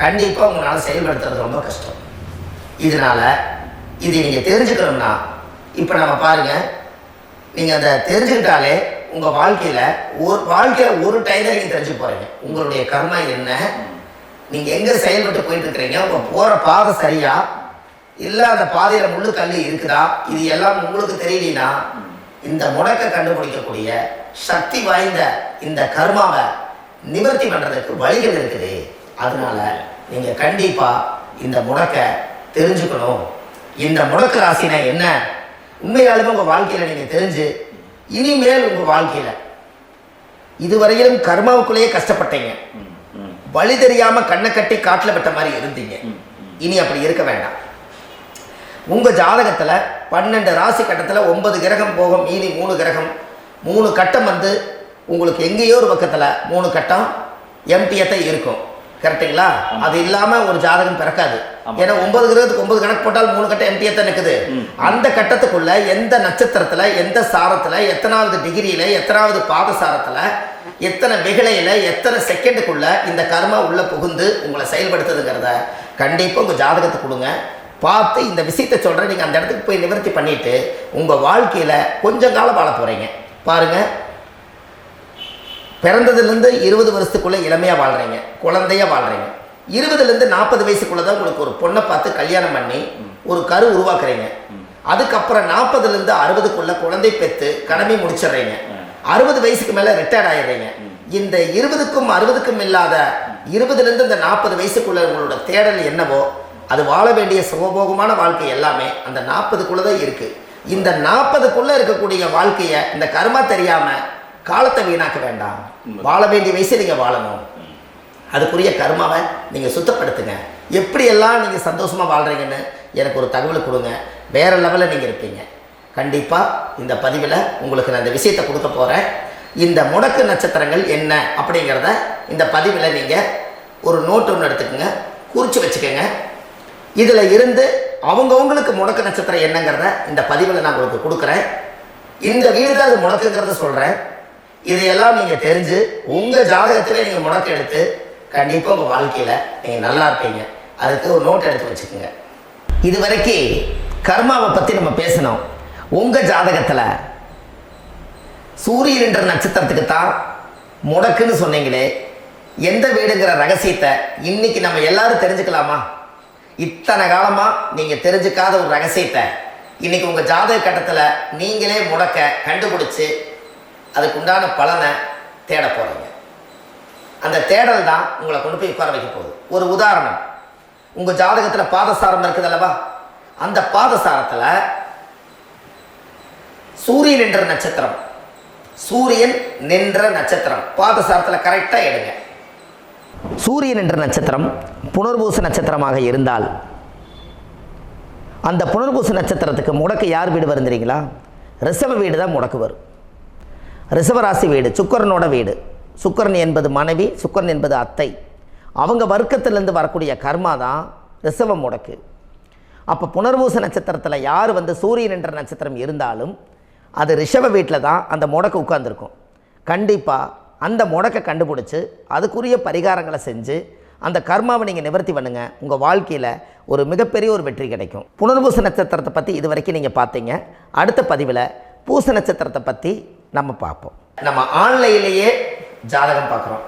கண்டிப்பா உங்களால செயல்படுத்துறது ரொம்ப கஷ்டம். இதனால இதை நீங்க தெரிஞ்சுக்கணும்னா இப்ப நம்ம பாருங்க, நீங்க அதை தெரிஞ்சுக்கிட்டாலே உங்க வாழ்க்கையில ஒரு டைம்ல நீங்க தெரிஞ்சு போறீங்க உங்களுடைய கர்மா என்ன, நீங்க எங்க செயல்பட்டு போயிட்டு இருக்கிறீங்க, உங்க போற பாதை சரியா இல்ல அந்த பாதையில முள்ளு கல்லு இருக்குதா, இது எல்லாம் உங்களுக்கு தெரியலனா இந்த முடக்க கண்டுபிடிக்கக்கூடிய சக்தி வாய்ந்த இந்த கர்மாவை நிவர்த்தி பண்றதுக்கு வழிகள் இருக்குது. அதனால நீங்க கண்டிப்பா இந்த முடக்க தெரிஞ்சுக்கணும். இந்த முடக்க ராசினா என்ன உண்மையாலுமே உங்க வாழ்க்கையில நீங்க தெரிஞ்சு இனிமேல் உங்க வாழ்க்கையில இதுவரையிலும் கர்மாவுக்குள்ளேயே கஷ்டப்பட்டீங்க, வழி தெரியாம கண்ணை கட்டி காட்டுல விட்ட மாதிரி இருந்தீங்க, இனி அப்படி இருக்க வேண்டாம். உங்க ஜாதகத்துல 12 ராசி கட்டத்துல 9 கிரகம் போகும், மீதி 3 கிரகம் 3 கட்டம் வந்து உங்களுக்கு எங்கேயோ ஒரு பக்கத்துல 3 கட்டம் எம்டியத்தை இருக்கும். கரெக்டுங்களா? அது இல்லாம ஒரு ஜாதகம் பிறக்காது. ஏன்னா 9 கிரகத்துக்கு 9 கணக்கு போட்டால் 3 கட்டம் எம்டியத்தை நிற்குது. அந்த கட்டத்துக்குள்ள எந்த நட்சத்திரத்துல, எந்த சாரத்துல, எத்தனாவது டிகிரியில, எத்தனாவது பாதசாரத்துல, எத்தனை வெகுளையில, எத்தனை செகண்டுக்குள்ள இந்த கர்மா உள்ள புகுந்து உங்களை செயல்படுத்துதுங்கிறத கண்டிப்பா உங்க ஜாதகத்தை கொடுங்க. பார்த்து இந்த விஷயத்தை சொல்றேன், நீங்க அந்த இடத்துக்கு போய் நிவர்த்தி பண்ணிட்டு உங்க வாழ்க்கையில கொஞ்சம் காலம் வாழ போறீங்க. பாருங்க, பிறந்ததுலேருந்து 20 வருஷத்துக்குள்ள இளமையா வாழ்றீங்க, குழந்தையா வாழ்றீங்க. 20லேருந்து 40 வயசுக்குள்ளதான் உங்களுக்கு ஒரு பொண்ணை பார்த்து கல்யாணம் பண்ணி ஒரு கரு உருவாக்குறீங்க. அதுக்கப்புறம் 40லேருந்து 60க்குள்ள குழந்தை பெற்று கடமை முடிச்சிடுறீங்க. 60 வயசுக்கு மேல ரிட்டையர்ட் ஆயிடுறீங்க. இந்த 20க்கும் 60க்கும் இல்லாத 20லேருந்து இந்த 40 வயசுக்குள்ள உங்களோட தேடல் என்னவோ அது வாழ வேண்டிய சுகபோகமான வாழ்க்கை எல்லாமே அந்த 40க்குள்ளதான் இருக்கு. இந்த 40க்குள்ள இருக்கக்கூடிய வாழ்க்கைய இந்த கர்மா தெரியாம காலத்தை வீணாக்க வேண்டாம். வாழ வேண்டிய வயசு நீங்க வாழணும். அதுக்குரிய கர்மாவை நீங்கள் சுத்தப்படுத்துங்க. எப்படியெல்லாம் நீங்கள் சந்தோஷமாக வாழ்கிறீங்கன்னு எனக்கு ஒரு தகவல் கொடுங்க. வேறு லெவலில் நீங்கள் இருப்பீங்க. கண்டிப்பாக இந்த பதிவில் உங்களுக்கு நான் இந்த விஷயத்தை கொடுக்க போகிறேன். இந்த முடக்கு நட்சத்திரங்கள் என்ன அப்படிங்கிறத இந்த பதிவில் நீங்கள் ஒரு நோட்டு ஒன்று எடுத்துக்கோங்க, குறித்து வச்சுக்கோங்க. இதில் இருந்து அவங்கவுங்களுக்கு முடக்கு நட்சத்திரம் என்னங்கிறத இந்த பதிவில் நான் உங்களுக்கு கொடுக்குறேன். இந்த வீடு தான் அது முடக்குங்கிறத சொல்கிறேன். இதையெல்லாம் நீங்கள் தெரிஞ்சு உங்கள் ஜாதகத்திலே நீங்கள் முடக்கு எடுத்து கண்டிப்பாக உங்கள் வாழ்க்கையில் நீங்கள் நல்லா இருப்பீங்க. அதுக்கு ஒரு நோட் எடுத்து வச்சுக்கோங்க. இது வரைக்கும் கர்மாவை பற்றி நம்ம பேசணும். உங்கள் ஜாதகத்தில் சூரியன் என்ற நட்சத்திரத்துக்கு தான் முடக்குன்னு சொன்னீங்களே, எந்த வீடுங்கிற ரகசியத்தை இன்னைக்கு நம்ம எல்லாரும் தெரிஞ்சுக்கலாமா? இத்தனை காலமாக நீங்கள் தெரிஞ்சுக்காத ஒரு ரகசியத்தை இன்னைக்கு உங்கள் ஜாதக கட்டத்தில் நீங்களே முடக்க கண்டுபிடிச்சி அதுக்குண்டான பலனை தேட போகிறீங்க. அந்த தேடல் தான் உங்களை கொண்டு போய் உட்கார வைக்க போகுது. ஒரு உதாரணம், உங்கள் ஜாதகத்தில் பாதசாரம் இருக்குது அல்லவா? அந்த பாதசாரத்தில் சூரியன் என்ற நட்சத்திரம், சூரியன் நின்ற நட்சத்திரம் பாதசாரத்தில் கரெக்டாக எடுங்க. சூரியன் என்ற நட்சத்திரம் புனர்பூச நட்சத்திரமாக இருந்தால் அந்த புனர்பூச நட்சத்திரத்துக்கு முடக்கு யார் வீடு வரும் தெரியுங்களா? ரிஷப வீடு தான் முடக்கு வரும். ரிஷபராசி வீடு சுக்கிரனோட வீடு. சுக்கிரன் என்பது மனைவி, சுக்கிரன் என்பது அத்தை. அவங்க வர்க்கத்திலேருந்து வரக்கூடிய கர்மா தான் ரிஷப முடக்கு. அப்போ புனர்பூச நட்சத்திரத்தில் யார் சூரியன் என்ற நட்சத்திரம் இருந்தாலும் அது ரிஷப வீட்டில் தான் அந்த முடக்கு உட்கார்ந்துருக்கும். கண்டிப்பாக அந்த முடக்கை கண்டுபிடிச்சி அதுக்குரிய பரிகாரங்களை செஞ்சு அந்த கர்மாவை நீங்கள் நிவர்த்தி பண்ணுங்கள். உங்கள் வாழ்க்கையில் ஒரு மிகப்பெரிய ஒரு வெற்றி கிடைக்கும். புனர்பூச நட்சத்திரத்தை பற்றி இது வரைக்கும் நீங்கள் பார்த்தீங்க. அடுத்த பதிவில் பூச நட்சத்திரத்தை பற்றி நம்ம பார்ப்போம். நம்ம ஆன்லைன்லேயே ஜாதகம் பார்க்குறோம்.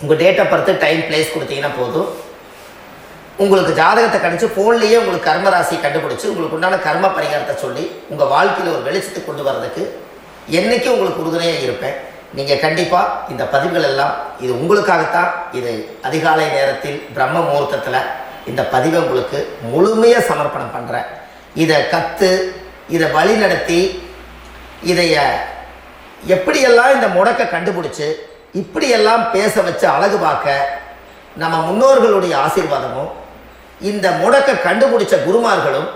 உங்கள் டேட்டை பொறுத்து டைம் பிளேஸ் கொடுத்தீங்கன்னா போதும், உங்களுக்கு ஜாதகத்தை கணிச்சு ஃபோன்லேயே உங்களுக்கு கர்மராசி கண்டுபிடிச்சி உங்களுக்கு உண்டான கர்ம பரிகாரத்தை சொல்லி உங்கள் வாழ்க்கையில் ஒரு வெளிச்சத்தை கொண்டு வர்றதுக்கு என்றைக்கும் உங்களுக்கு உறுதுணையாக இருப்பேன். நீங்கள் கண்டிப்பாக இந்த பதிவுகள் எல்லாம் இது உங்களுக்காகத்தான். இது அதிகாலை நேரத்தில் பிரம்ம முகூர்த்தத்தில் இந்த பதிவை உங்களுக்கு முழுமையாக சமர்ப்பணம் பண்ணுறேன். இதை கற்று இதை வழி நடத்தி இதைய எப்படியெல்லாம் இந்த முடக்கை கண்டுபிடிச்சி இப்படியெல்லாம் பேச வச்சு அழகு பார்க்க நம்ம முன்னோர்களுடைய ஆசீர்வாதமும் இந்த முடக்கை கண்டுபிடிச்ச குருமார்களும்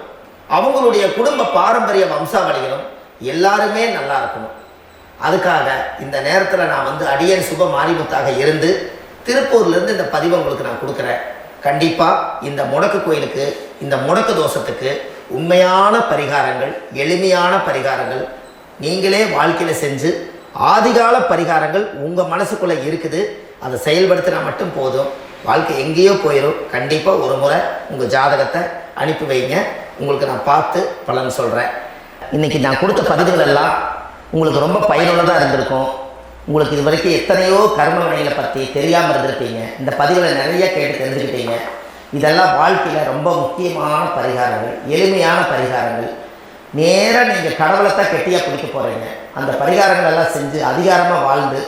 அவங்களுடைய குடும்ப பாரம்பரிய வம்சாவளிகளும் எல்லாருமே நல்லா இருக்கணும். அதுக்காக இந்த நேரத்தில் நான் அடியன் சுப மாரிமுத்தாக இருந்து திருப்பூர்லேருந்து இந்த பதிவை உங்களுக்கு நான் கொடுக்குறேன். கண்டிப்பாக இந்த முடக்கு கோயிலுக்கு, இந்த முடக்கு தோஷத்துக்கு உண்மையான பரிகாரங்கள், எளிமையான பரிகாரங்கள் நீங்களே வாழ்க்கையில் செஞ்சு ஆதிகால பரிகாரங்கள் உங்கள் மனசுக்குள்ளே இருக்குது. அதை செயல்படுத்தினா மட்டும் போதும், வாழ்க்கை எங்கேயோ போயிடும். கண்டிப்பாக ஒரு முறை உங்கள் ஜாதகத்தை அனுப்பி வைங்க, உங்களுக்கு நான் பார்த்து பலன் சொல்கிறேன். இன்றைக்கி நான் கொடுத்த பதிவுகள் எல்லாம் உங்களுக்கு ரொம்ப பயனுள்ளதாக இருந்திருக்கும். உங்களுக்கு இது வரைக்கும் எத்தனையோ கர்ம வினைகளை பற்றி தெரியாமல் இருந்திருப்பீங்க. இந்த பதிவுகளை நிறைய கேட்டு தெரிஞ்சுக்கிட்டீங்க. இதெல்லாம் வாழ்க்கையில் ரொம்ப முக்கியமான பரிகாரங்கள், எளிமையான பரிகாரங்கள். நேராக நீங்கள் கடவுளைத்தான் கெட்டியாக பிடிக்க போகிறீங்க. அந்த பரிகாரங்கள் எல்லாம் செஞ்சு அதிகாரமாக வாழ்ந்து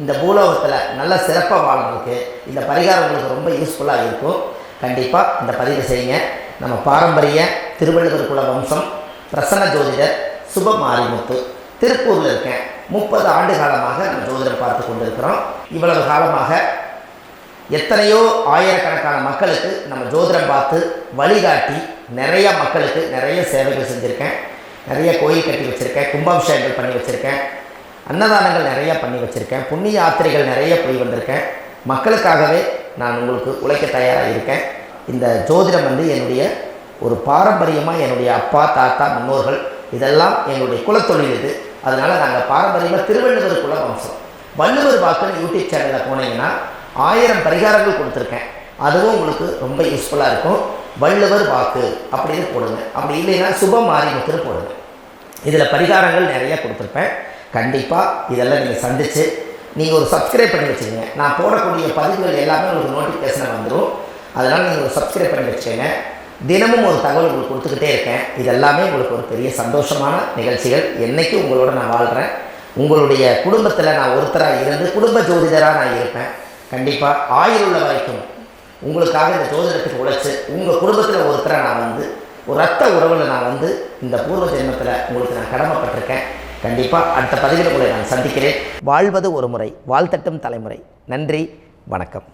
இந்த பூலோகத்தில் நல்ல சிறப்பாக வாழ்றதுக்கு இந்த பரிகாரம் உங்களுக்கு ரொம்ப யூஸ்ஃபுல்லாக இருக்கும். கண்டிப்பாக இந்த பதிவு செய்யுங்க. நம்ம பாரம்பரிய திருவள்ளுவர் குல வம்சம் பிரசன்ன ஜோதிடர் சுப மாரிமுத்து திருப்பூரில் இருக்கேன். 30 ஆண்டு காலமாக நம்ம ஜோதிடர் பார்த்து கொண்டு இருக்கிறோம். இவ்வளவு காலமாக எத்தனையோ ஆயிரக்கணக்கான மக்களுக்கு நம்ம ஜோதிடம் பார்த்து வழிகாட்டி நிறைய மக்களுக்கு நிறைய சேவைகள் செஞ்சுருக்கேன். நிறைய கோயில் கட்டி வச்சுருக்கேன், கும்பாபிஷேகங்கள் பண்ணி வச்சுருக்கேன், அன்னதானங்கள் நிறையா பண்ணி வச்சுருக்கேன், புண்ணிய யாத்திரைகள் நிறைய போய் வந்திருக்கேன். மக்களுக்காகவே நான் உங்களுக்கு உழைக்க தயாராக இருக்கேன். இந்த ஜோதிடம் என்னுடைய ஒரு பாரம்பரியமாக என்னுடைய அப்பா தாத்தா முன்னோர்கள் இதெல்லாம் எங்களுடைய குலத்தொழில் இது. அதனால் நாங்கள் பாரம்பரியமாக திருவள்ளுவர் குல வம்சம். வள்ளுவர் வாக்குன்னு யூடியூப் சேனலில் போனீங்கன்னா 1000 பரிகாரங்கள் கொடுத்துருக்கேன். அதுவும் உங்களுக்கு ரொம்ப யூஸ்ஃபுல்லாக இருக்கும். வள்ளுவர் வாக்கு அப்படின்னு போடுங்க, அப்படி இல்லைன்னா சுப மாரிமுத்துன்னு போடுங்க. இதில் பரிகாரங்கள் நிறையா கொடுத்துருப்பேன். கண்டிப்பாக இதெல்லாம் நீங்கள் சந்தித்து நீங்கள் ஒரு சப்ஸ்கிரைப் பண்ணி வச்சுக்கோங்க. நான் போடக்கூடிய பதிவுகள் எல்லாமே உங்களுக்கு நோட்டிஃபிகேஷன் வந்துடும். அதனால் நீங்கள் ஒரு சப்ஸ்கிரைப் பண்ணி வச்சுக்கோங்க. தினமும் ஒரு தகவல் உங்களுக்கு கொடுத்துக்கிட்டே இருக்கேன். இதெல்லாமே உங்களுக்கு ஒரு பெரிய சந்தோஷமான நிகழ்ச்சிகள். என்றைக்கும் உங்களோட நான் வாழ்கிறேன். உங்களுடைய குடும்பத்தில் நான் ஒருத்தராக இருந்து குடும்ப ஜோதிடராக நான் இருப்பேன். கண்டிப்பாக ஆயுள் உள்ள வரைக்கும் உங்களுக்காக இந்த ஜோதிடத்துக்கு உழைச்சி உங்கள் குடும்பத்தில் ஒருத்தராக நான் ஒரு ரத்த உறவில் நான் இந்த பூர்வ ஜென்மத்தில் உங்களுக்கு நான் கடமைப்பட்டிருக்கேன். கண்டிப்பாக அடுத்த பதிவில் உங்களை நான் சந்திக்கிறேன். வாழ்வது ஒரு முறை, வாழ்த்தட்டும் தலைமுறை. நன்றி, வணக்கம்.